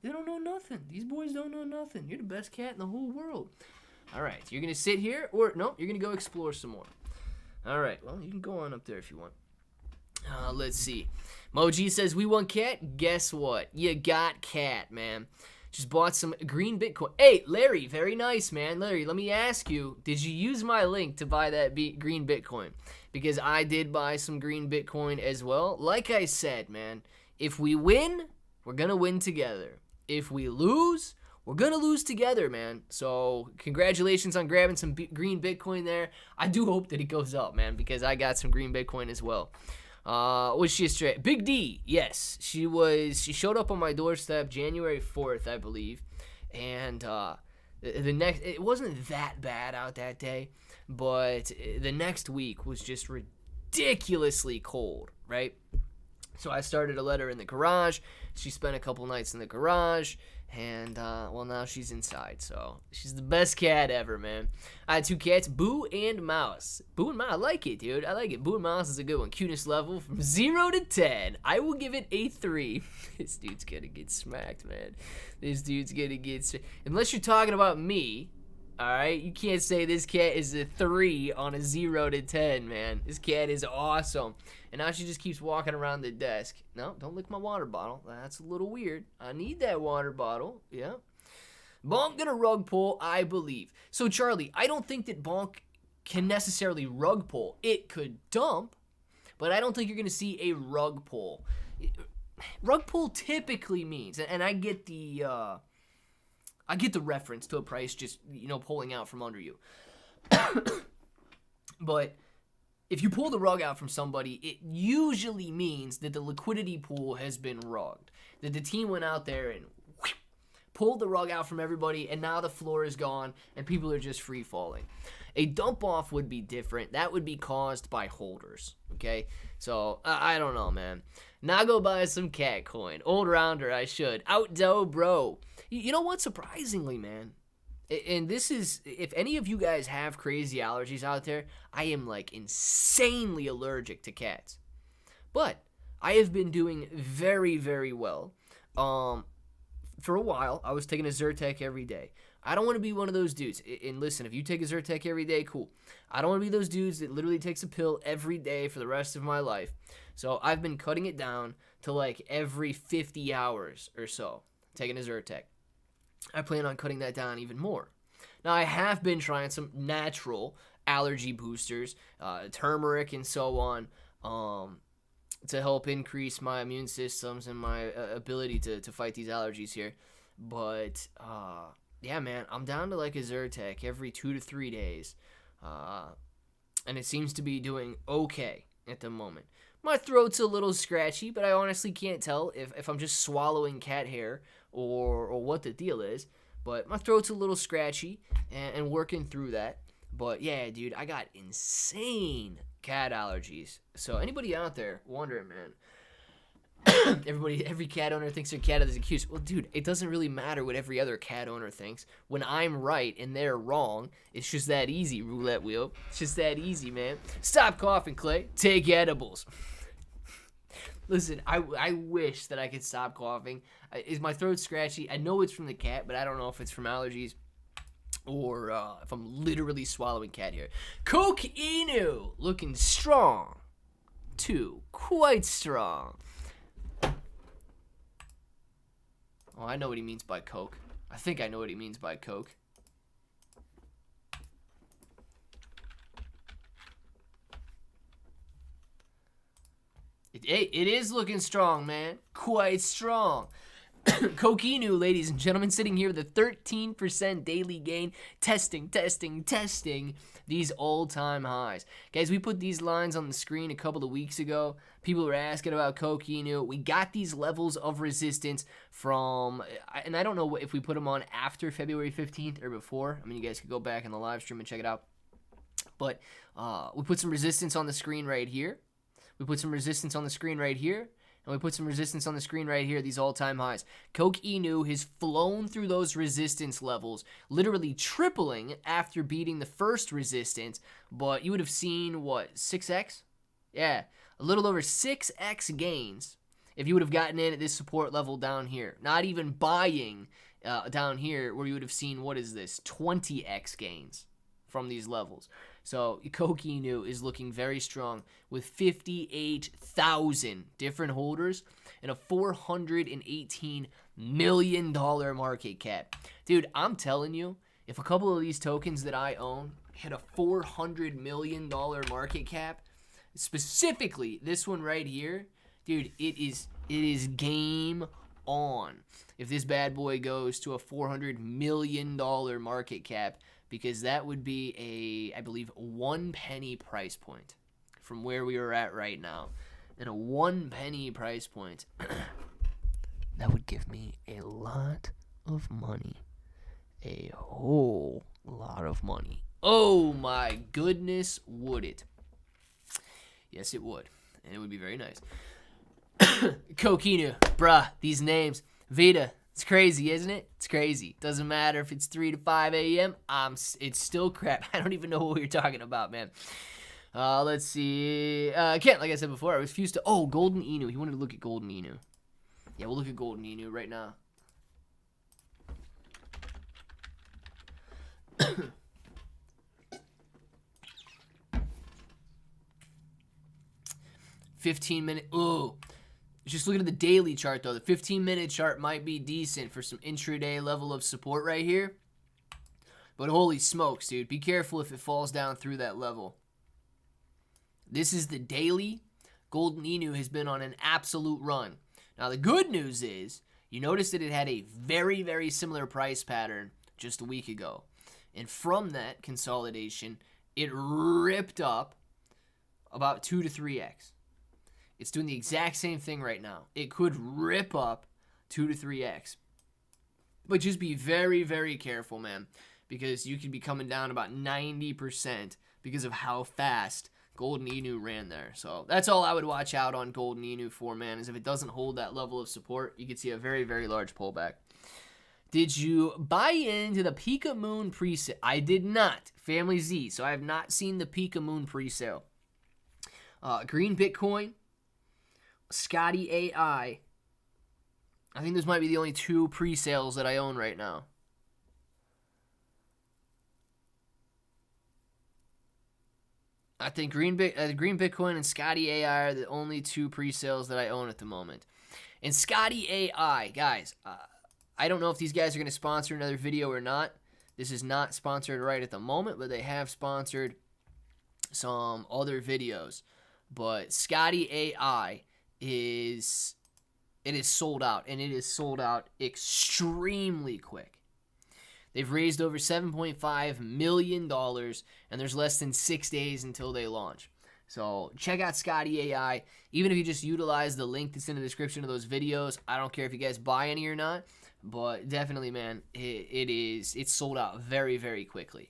They don't know nothing. These boys don't know nothing. You're the best cat in the whole world. All right, you're going to sit here, or no, you're going to go explore some more. All right, well, you can go on up there if you want. Let's see. Moji says, we want cat. Guess what? You got cat, man. Just bought some green Bitcoin. Hey, Larry, very nice, man. Larry, let me ask you, did you use my link to buy that green Bitcoin? Because I did buy some green Bitcoin as well. Like I said, man, if we win, we're going to win together. If we lose, we're going to lose together, man. So congratulations on grabbing some green Bitcoin there. I do hope that it goes up, man, because I got some green Bitcoin as well. Was she a straight? Big D, yes. She showed up on my doorstep January 4th, I believe. And it wasn't that bad out that day, but the next week was just ridiculously cold, right? So I started a letter in the garage. She spent a couple nights in the garage. And, well, now she's inside, so she's the best cat ever, man. I had two cats, Boo and Mouse. Boo and Mouse, I like it, dude. I like it. Boo and Mouse is a good one. Cuteness level from 0 to 10. I will give it a 3. This dude's gonna get smacked, man. This dude's gonna get smacked. Unless you're talking about me, all right? You can't say this cat is a 3 on a 0 to 10, man. This cat is awesome. And now she just keeps walking around the desk. No, don't lick my water bottle. That's a little weird. I need that water bottle. Yeah. Bonk gonna rug pull, I believe. So, Charlie, I don't think that Bonk can necessarily rug pull. It could dump, but I don't think you're gonna see a rug pull. Rug pull typically means, and I get the reference to a price just, pulling out from under you. But if you pull the rug out from somebody, it usually means that the liquidity pool has been rugged. That the team went out there and pulled the rug out from everybody, and now the floor is gone, and people are just free falling. A dump off would be different. That would be caused by holders, okay? So, I don't know, man. Now go buy some cat coin. Old rounder, I should. Outdo, bro. You know what? Surprisingly, man. And this is, if any of you guys have crazy allergies out there, I am like insanely allergic to cats. But I have been doing very, very well. For a while, I was taking a Zyrtec every day. I don't want to be one of those dudes. And listen, if you take a Zyrtec every day, cool. I don't want to be those dudes that literally takes a pill every day for the rest of my life. So I've been cutting it down to like every 50 hours or so, taking a Zyrtec. I plan on cutting that down even more. Now, I have been trying some natural allergy boosters, turmeric and so on, to help increase my immune systems and my ability to fight these allergies here. But, yeah, man, I'm down to like a Zyrtec every 2 to 3 days. and it seems to be doing okay at the moment. My throat's a little scratchy, but I honestly can't tell if I'm just swallowing cat hair or what the deal is. But my throat's a little scratchy and working through that. But yeah, dude, I got insane cat allergies. So anybody out there wondering, man, every cat owner thinks their cat is accused. Well, dude, it doesn't really matter what every other cat owner thinks. When I'm right and they're wrong, it's just that easy, roulette wheel. It's just that easy, man. Stop coughing, Clay. Take edibles. Listen, I wish that I could stop coughing. Is my throat scratchy? I know it's from the cat, but I don't know if it's from allergies or if I'm literally swallowing cat hair. Koke Inu looking strong. Too. Quite strong. Oh, I know what he means by Coke. I think I know what he means by Coke. It is looking strong, man. Quite strong. Koke Inu, ladies and gentlemen, sitting here with a 13% daily gain. Testing these all-time highs. Guys, we put these lines on the screen a couple of weeks ago. People were asking about Koke Inu. We got these levels of resistance from, and I don't know if we put them on after February 15th or before. I mean, you guys could go back in the live stream and check it out. But we put some resistance on the screen right here. We put some resistance on the screen right here. And we put some resistance on the screen right here, these all-time highs. Koke Inu has flown through those resistance levels, literally tripling after beating the first resistance. But you would have seen, what, 6x? Yeah, a little over 6x gains if you would have gotten in at this support level down here. Not even buying down here where you would have seen, what is this, 20x gains from these levels. So Koke Inu is looking very strong with 58,000 different holders and a $418 million market cap. Dude, I'm telling you, if a couple of these tokens that I own hit a $400 million market cap, specifically this one right here, dude, it is game on if this bad boy goes to a $400 million market cap, because that would be I believe, 1 penny price point from where we are at right now. And a 1 penny price point, that would give me a lot of money. A whole lot of money. Oh my goodness, would it? Yes, it would. And it would be very nice. Koke Inu, bruh, these names. Vita. It's crazy, isn't it? It's crazy. Doesn't matter if it's 3 to 5 a.m. It's still crap. I don't even know what you're talking about, man. Let's see. Kent, like I said before, I refused to. Oh, Golden Inu. He wanted to look at Golden Inu. Yeah, we'll look at Golden Inu right now. 15-minute. Ooh. Just looking at the daily chart, though. The 15-minute chart might be decent for some intraday level of support right here. But holy smokes, dude. Be careful if it falls down through that level. This is the daily. Golden Inu has been on an absolute run. Now, the good news is, you notice that it had a very, very similar price pattern just a week ago. And from that consolidation, it ripped up about 2 to 3x. It's doing the exact same thing right now. It could rip up 2 to 3x. But just be very, very careful, man. Because you could be coming down about 90% because of how fast Golden Inu ran there. So that's all I would watch out on Golden Inu for, man. Is if it doesn't hold that level of support, you could see a very, very large pullback. Did you buy into the Pika Moon presale? I did not. Family Z. So I have not seen the Pika Moon presale. Green Bitcoin. Scotty AI. I think those might be the only 2 pre-sales that I own right now. I think Green Bitcoin and Scotty AI are the only 2 pre-sales that I own at the moment. And Scotty AI, guys, I don't know if these guys are going to sponsor another video or not. This is not sponsored right at the moment, but they have sponsored some other videos. But Scotty AI is sold out, and it is sold out extremely quick. They've raised over $7.5 million, and there's less than 6 days until they launch. So check out Scotty AI. Even if you just utilize the link that's in the description of those videos, I don't care if you guys buy any or not, but definitely, man, it's sold out very, very quickly.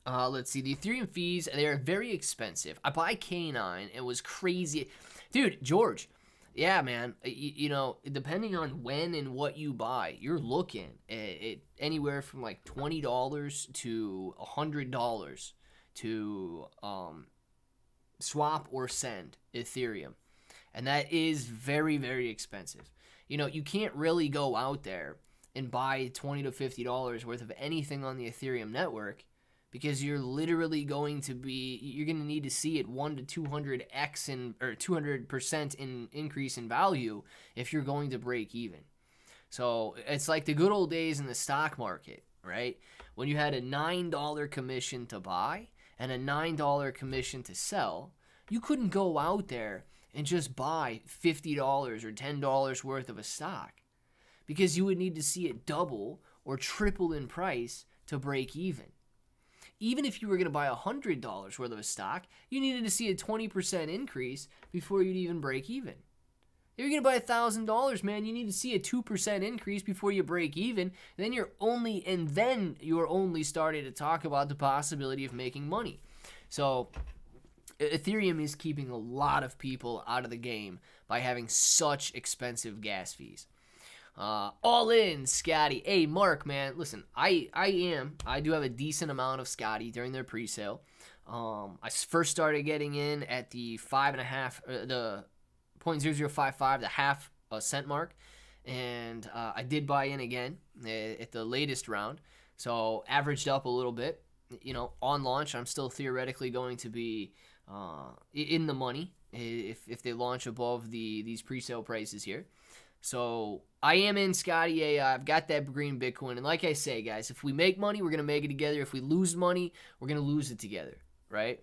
Let's see. The Ethereum fees, they are very expensive. I buy K9. It was crazy. Dude, George. Yeah, man. You know, depending on when and what you buy, you're looking at anywhere from like $20 to $100 to swap or send Ethereum. And that is very, very expensive. You know, you can't really go out there and buy $20 to $50 worth of anything on the Ethereum network, because you're literally going to need to see it 1 to 200x or 200% in increase in value if you're going to break even. So it's like the good old days in the stock market, right? When you had a $9 commission to buy and a $9 commission to sell, you couldn't go out there and just buy $50 or $10 worth of a stock, because you would need to see it double or triple in price to break even. Even if you were going to buy $100 worth of a stock, you needed to see a 20% increase before you'd even break even. If you're going to buy $1,000, man, you need to see a 2% increase before you break even. Then you're only starting to talk about the possibility of making money. So Ethereum is keeping a lot of people out of the game by having such expensive gas fees. All in, Scotty. Hey, Mark, man, listen, I do have a decent amount of Scotty during their pre-sale. I first started getting in at the 5.5, the 0.0055, the half cent mark, and I did buy in again at the latest round, so averaged up a little bit. You know, on launch, I'm still theoretically going to be in the money if they launch above these pre-sale prices here. So I am in Scotty AI. I've got that green Bitcoin. And like I say, guys, if we make money, we're going to make it together. If we lose money, we're going to lose it together, right?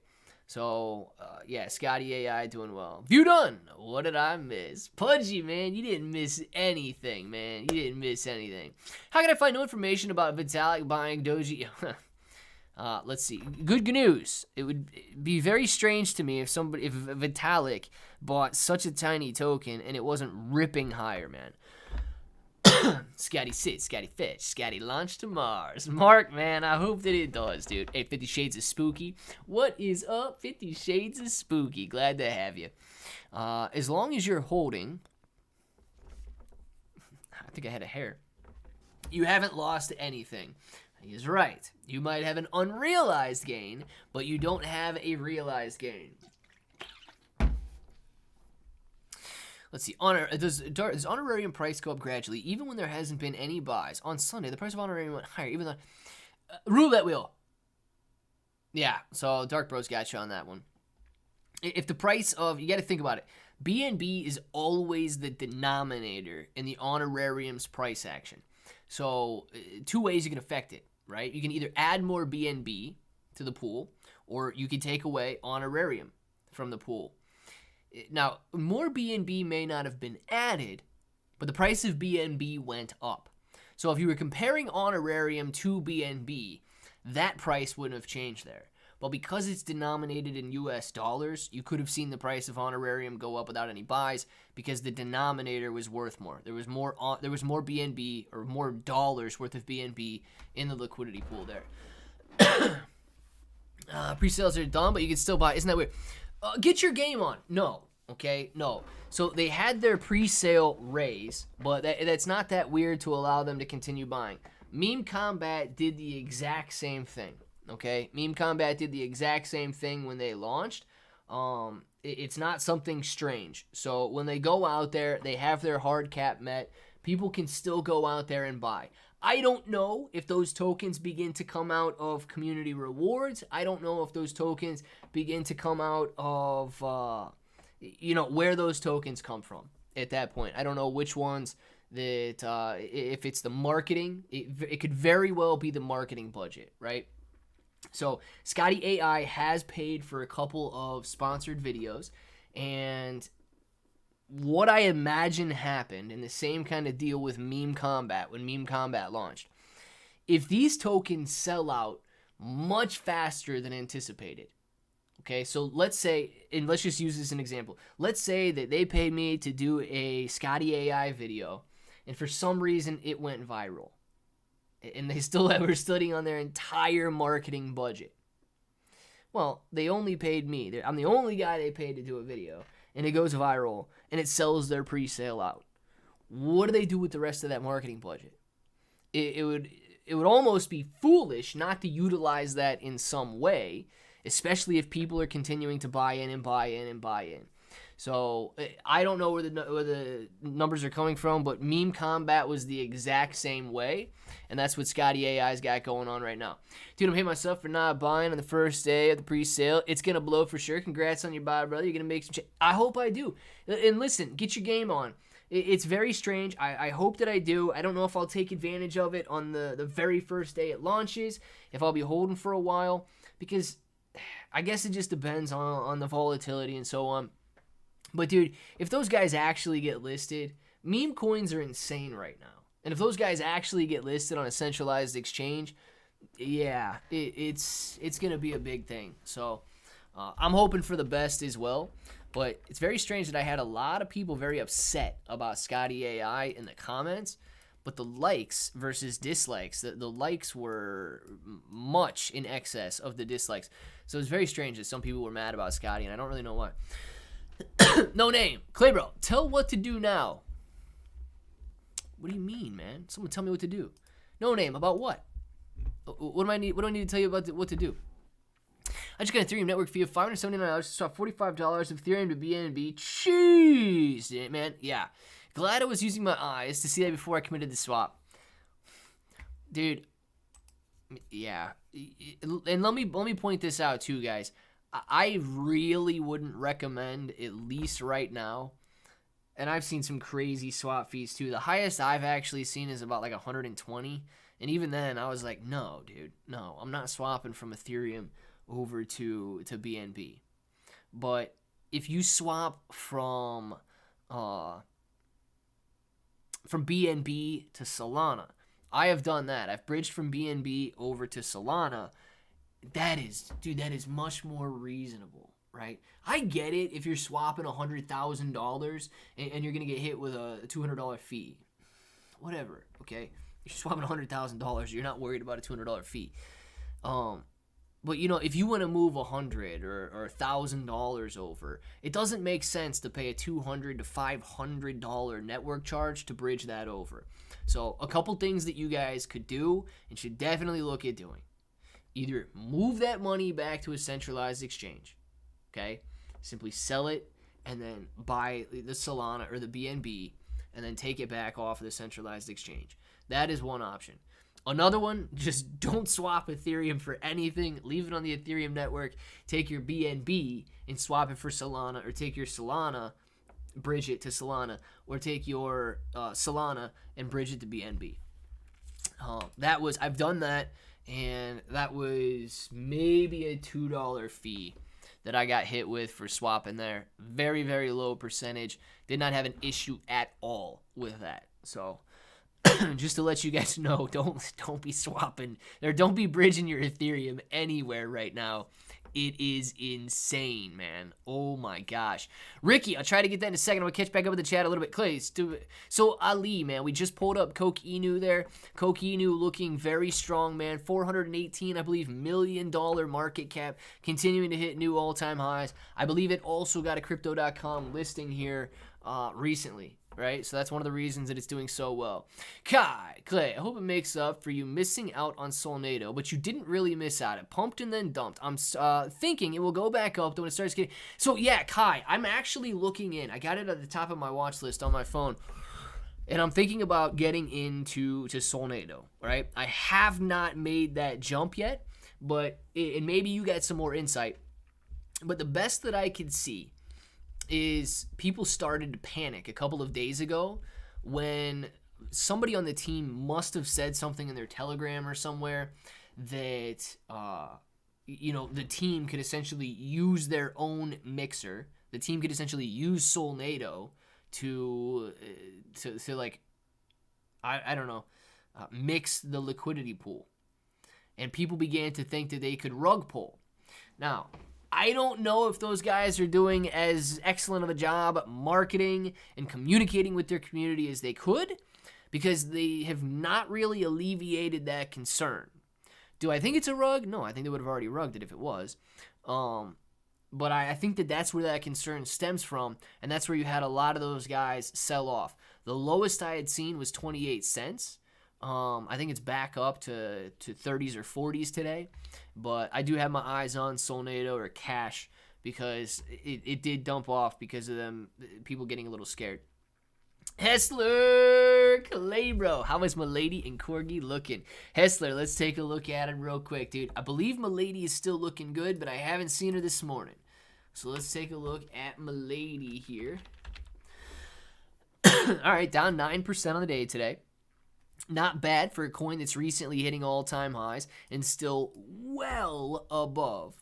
So, yeah, Scotty AI doing well. View done. What did I miss? Pudgy, man, you didn't miss anything, man. You didn't miss anything. How can I find no information about Vitalik buying Doge? Let's see. Good news. It would be very strange to me if Vitalik bought such a tiny token and it wasn't ripping higher, man. Scotty sit, Scotty fish, Scotty launch to Mars. Mark, man, I hope that it does, dude. Hey, 50 Shades of Spooky. What is up, 50 Shades of Spooky? Glad to have you. As long as you're holding, I think I had a hair. You haven't lost anything. He's right. You might have an unrealized gain, but you don't have a realized gain. Let's see. Does honorarium price go up gradually, even when there hasn't been any buys? On Sunday, the price of honorarium went higher, even though... roulette wheel. Yeah, so Dark Bros got you on that one. If the price of... You got to think about it. BNB is always the denominator in the honorarium's price action. So, two ways you can affect it, right? You can either add more BNB to the pool, or you can take away honorarium from the pool. Now, more BNB may not have been added, but the price of BNB went up. So if you were comparing honorarium to BNB, that price wouldn't have changed there. But because it's denominated in US dollars, you could have seen the price of honorarium go up without any buys because the denominator was worth more. There was more BNB, or more dollars worth of BNB in the liquidity pool there. Pre-sales are done, but you can still buy. Isn't that weird? Get your game on. No. Okay? No. So they had their pre-sale raise, but that's not that weird to allow them to continue buying. Meme Combat did the exact same thing. Okay? Meme Combat did the exact same thing when they launched. It's not something strange. So when they go out there, they have their hard cap met. People can still go out there and buy. I don't know if those tokens begin to come out of community rewards. I don't know if those tokens begin to come out of, where those tokens come from at that point. I don't know which ones that, if it's the marketing, it could very well be the marketing budget, right? So Scotty AI has paid for a couple of sponsored videos, and what I imagine happened in the same kind of deal with Meme Combat when Meme Combat launched. If these tokens sell out much faster than anticipated, okay, so let's say, and let's just use this as an example. Let's say that they paid me to do a Scotty AI video, and for some reason it went viral. And they still were studying on their entire marketing budget. Well, they only paid me. I'm the only guy they paid to do a video, and it goes viral, and it sells their pre-sale out. What do they do with the rest of that marketing budget? It would almost be foolish not to utilize that in some way, especially if people are continuing to buy in and buy in and buy in. So I don't know where the numbers are coming from, but Meme Combat was the exact same way, and that's what Scotty AI's got going on right now. Dude, I'm hating myself for not buying on the first day of the pre-sale. It's going to blow for sure. Congrats on your buy, brother. You're going to make some I hope I do. And listen, get your game on. It's very strange. I hope that I do. I don't know if I'll take advantage of it on the very first day it launches, if I'll be holding for a while, because I guess it just depends on the volatility and so on. But dude, if those guys actually get listed, meme coins are insane right now. And if those guys actually get listed on a centralized exchange, yeah, it's going to be a big thing. So I'm hoping for the best as well. But it's very strange that I had a lot of people very upset about Scotty AI in the comments. But the likes versus dislikes, the likes were much in excess of the dislikes. So it's very strange that some people were mad about Scotty, and I don't really know why. No name. Clay bro, tell what to do now. What do you mean, man? Someone tell me what to do. No name. About what? What do I need to tell you about what to do? I just got an Ethereum network fee of $579 to swap $45 of Ethereum to BNB. Jeez, man. Yeah. Glad I was using my eyes to see that before I committed the swap. Dude. Yeah. And let me point this out too, guys. I really wouldn't recommend, at least right now, and I've seen some crazy swap fees too. The highest I've actually seen is about like 120, and even then I was like, no, dude, no, I'm not swapping from Ethereum over to BNB. But if you swap from BNB to Solana, I have done that. I've bridged from BNB over to Solana. That is much more reasonable, right? I get it if you're swapping $100,000 and you're going to get hit with a $200 fee. Whatever, okay? If you're swapping $100,000, you're not worried about a $200 fee. But, you know, if you want to move $100 or $1,000 over, it doesn't make sense to pay a $200 to $500 network charge to bridge that over. So a couple things that you guys could do and should definitely look at doing. Either move that money back to a centralized exchange, okay? Simply sell it and then buy the Solana or the BNB and then take it back off of the centralized exchange. That is one option. Another one, just don't swap Ethereum for anything. Leave it on the Ethereum network. Take your BNB and swap it for Solana, or take your Solana, bridge it to Solana, or take your Solana and bridge it to BNB. I've done that. And that was maybe a $2 fee that I got hit with for swapping there. Very, very low percentage. Did not have an issue at all with that. So just to let you guys know, don't be swapping, or don't be bridging your Ethereum anywhere right now. It is insane, man. Oh my gosh. Ricky, I'll try to get that in a second. I'll catch back up with the chat a little bit. Clay, so Ali, man, we just pulled up Koke Inu there. Koke Inu looking very strong, man. $418, I believe, million market cap, continuing to hit new all-time highs. I believe it also got a Crypto.com listing here recently. Right? So that's one of the reasons that it's doing so well. Clay, I hope it makes up for you missing out on Solnado, but you didn't really miss out. It pumped and then dumped. I'm thinking it will go back up when it starts getting... So yeah, Kai, I'm actually looking in. I got it at the top of my watch list on my phone, and I'm thinking about getting into Solnado, right? I have not made that jump yet, but and maybe you got some more insight. But the best that I could see is people started to panic a couple of days ago when somebody on the team must have said something in their Telegram or somewhere that, the team could essentially use their own mixer. The team could essentially use Solnado to like, I don't know, mix the liquidity pool. And people began to think that they could rug pull. Now, I don't know if those guys are doing as excellent of a job marketing and communicating with their community as they could, because they have not really alleviated that concern. Do I think it's a rug? No, I think they would have already rugged it if it was. But I think that that's where that concern stems from, and that's where you had a lot of those guys sell off. The lowest I had seen was 28 cents. I think it's back up to 30s or 40s today. But I do have my eyes on Solnado or Cash, because it did dump off because of them, people getting a little scared. Hessler Calabro, how is Milady and Corgi looking? Hessler, let's take a look at him real quick, dude. I believe Milady is still looking good, but I haven't seen her this morning. So let's take a look at Milady here. All right, down 9% on the day today. Not bad for a coin that's recently hitting all-time highs and still well above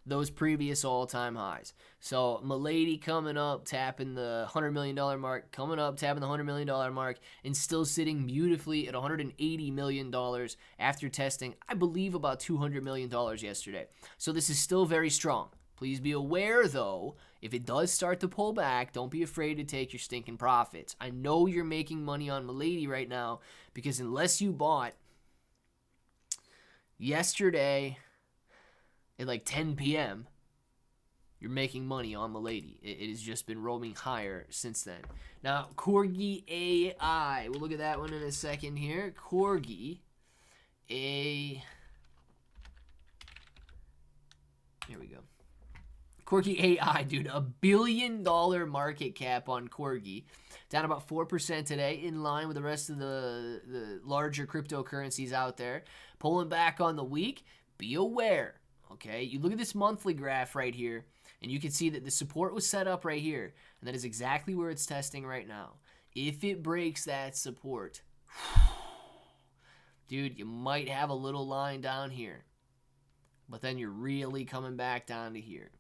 those previous all-time highs. So Milady coming up, tapping the $100 million mark, coming up, tapping the $100 million mark, and still sitting beautifully at $180 million after testing, I believe, about $200 million yesterday. So this is still very strong. Please be aware, though, if it does start to pull back, don't be afraid to take your stinking profits. I know you're making money on Milady right now, because unless you bought yesterday at like 10 p.m., you're making money on Milady. It has just been roaming higher since then. Now, Corgi AI. We'll look at that one in a second here. Corgi AI. Here we go. Corgi AI, dude, $1 billion market cap on Corgi. Down about 4% today, in line with the rest of the larger cryptocurrencies out there. Pulling back on the week. Be aware, okay? You look at this monthly graph right here, and you can see that the support was set up right here. And that is exactly where it's testing right now. If it breaks that support, dude, you might have a little line down here. But then you're really coming back down to here.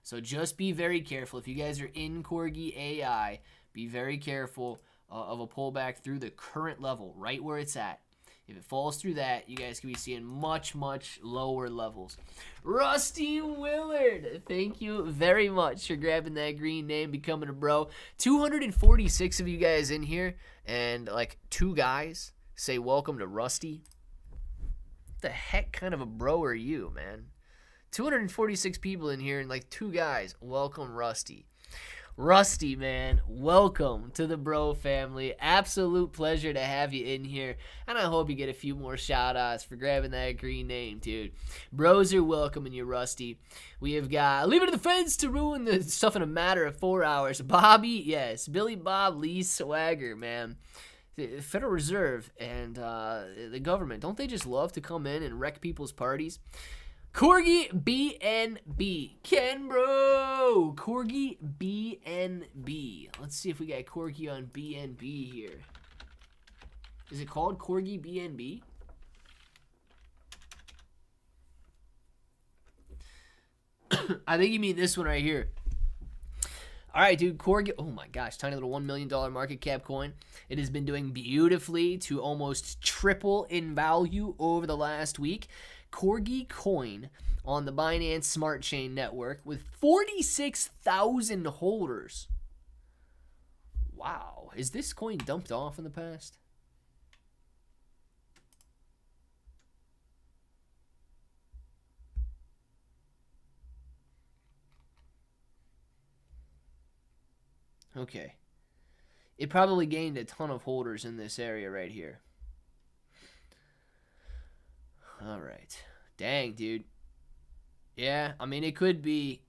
So just be very careful. If you guys are in Corgi AI, be very careful of a pullback through the current level, right where it's at. If it falls through that, you guys can be seeing much, much lower levels. Rusty Willard, thank you very much for grabbing that green name, becoming a bro. 246 of you guys in here, and like 2 guys say welcome to Rusty. What the heck kind of a bro are you, man? 246 people in here and like 2 guys. Welcome, Rusty. Rusty, man, welcome to the bro family. Absolute pleasure to have you in here. And I hope you get a few more shout outs for grabbing that green name, dude. Bros are welcoming you, Rusty. We have got Leave It to the Feds to ruin the stuff in a matter of 4 hours. Bobby, yes. Billy Bob Lee Swagger, man. The Federal Reserve and the government, don't they just love to come in and wreck people's parties? Corgi BNB. Ken bro. Corgi BNB. Let's see if we got Corgi on BNB here. Is it called Corgi BNB? I think you mean this one right here. All right, dude, Corgi. Oh my gosh, tiny little $1 million market cap coin. It has been doing beautifully to almost triple in value over the last week. Corgi coin on the Binance Smart Chain network with 46,000 holders. Wow. Is this coin dumped off in the past? Okay. It probably gained a ton of holders in this area right here. All right. Dang, dude. Yeah, I mean, it could be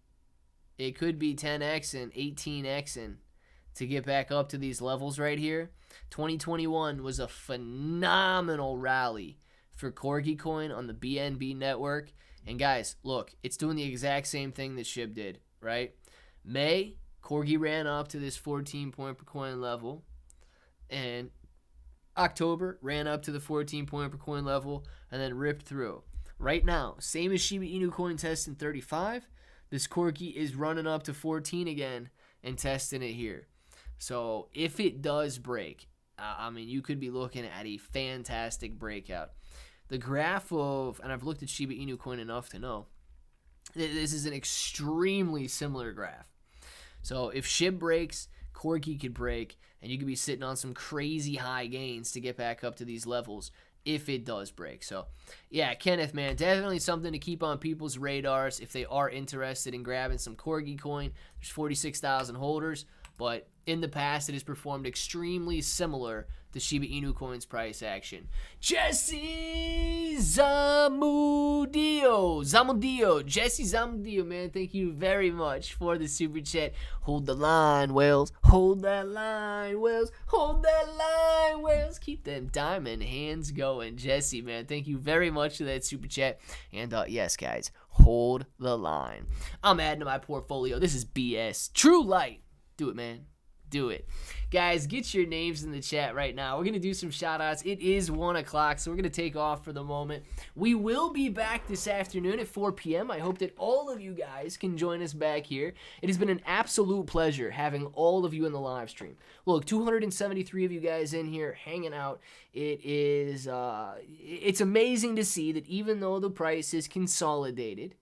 10x and 18x and to get back up to these levels right here. 2021 was a phenomenal rally for Corgi coin on the BNB network. And guys, look, it's doing the exact same thing that SHIB did, right? May, Corgi ran up to this 14 point per coin level, and October ran up to the 14 point per coin level and then ripped through. Right now, same as Shiba Inu coin testing 35, this Corgi is running up to 14 again and testing it here. So if it does break, I mean, you could be looking at a fantastic breakout. The graph of, and I've looked at Shiba Inu Coin enough to know, this is an extremely similar graph. So if SHIB breaks, Corgi could break, and you could be sitting on some crazy high gains to get back up to these levels if it does break. So yeah, Kenneth, man, definitely something to keep on people's radars if they are interested in grabbing some Corgi coin. There's 46,000 holders, but in the past it has performed extremely similar to Shiba Inu Coin's price action. Jesse Zamudio, man, thank you very much for the super chat. Hold the line, Wales. Hold that line, Wales. Hold that line, Wales. Keep them diamond hands going. Jesse, man, thank you very much for that super chat. And yes, guys, hold the line. I'm adding to my portfolio. This is BS. True light. Do it, man. Do it. Guys, get your names in the chat right now. We're going to do some shout-outs. It is 1 o'clock, so we're going to take off for the moment. We will be back this afternoon at 4 p.m. I hope that all of you guys can join us back here. It has been an absolute pleasure having all of you in the live stream. Look, 273 of you guys in here hanging out. It's amazing to see that even though the price is consolidated,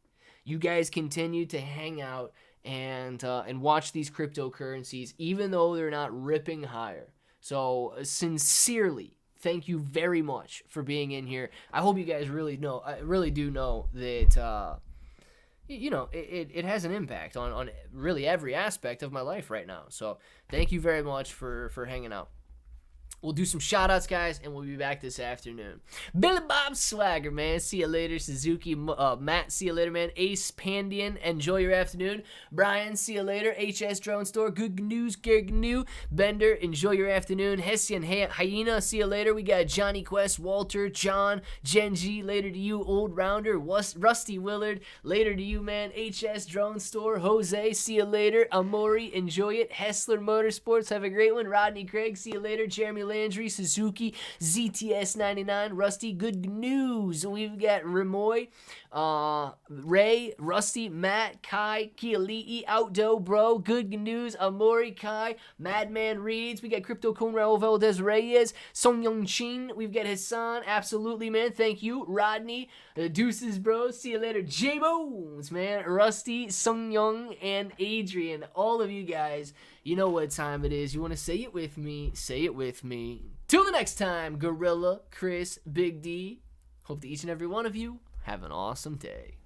you guys continue to hang out and watch these cryptocurrencies, even though they're not ripping higher. So sincerely, thank you very much for being in here. I hope you guys really do know that it has an impact on really every aspect of my life right now. So thank you very much for hanging out. We'll do some shout-outs, guys, and we'll be back this afternoon. Billy Bob Swagger, man. See you later. Suzuki, Matt, see you later, man. Ace Pandian, enjoy your afternoon. Brian, see you later. HS Drone Store, good news, GNU. Bender, enjoy your afternoon. Hessian Hyena, see you later. We got Johnny Quest, Walter, John, Genji, later to you. Old Rounder, Rusty Willard, later to you, man. HS Drone Store, Jose, see you later. Amori, enjoy it. Hessler Motorsports, have a great one. Rodney Craig, see you later. Jeremy Landry, Suzuki, ZTS 99, Rusty, good news. We've got Remoy, Ray, Rusty, Matt, Kai, Kiali'i, Outdo, Bro, good news. Amori, Kai, Madman Reads. We got Crypto Kun, Raul Valdez Reyes, Song Young Chin. We've got Hassan, absolutely, man. Thank you. Rodney, deuces, bro. See you later. J Bones, man. Rusty, Sung Young, and Adrian. All of you guys, you know what time it is. You want to say it with me? Say it with me. Till the next time, Gorilla, Chris, Big D. Hope that each and every one of you have an awesome day.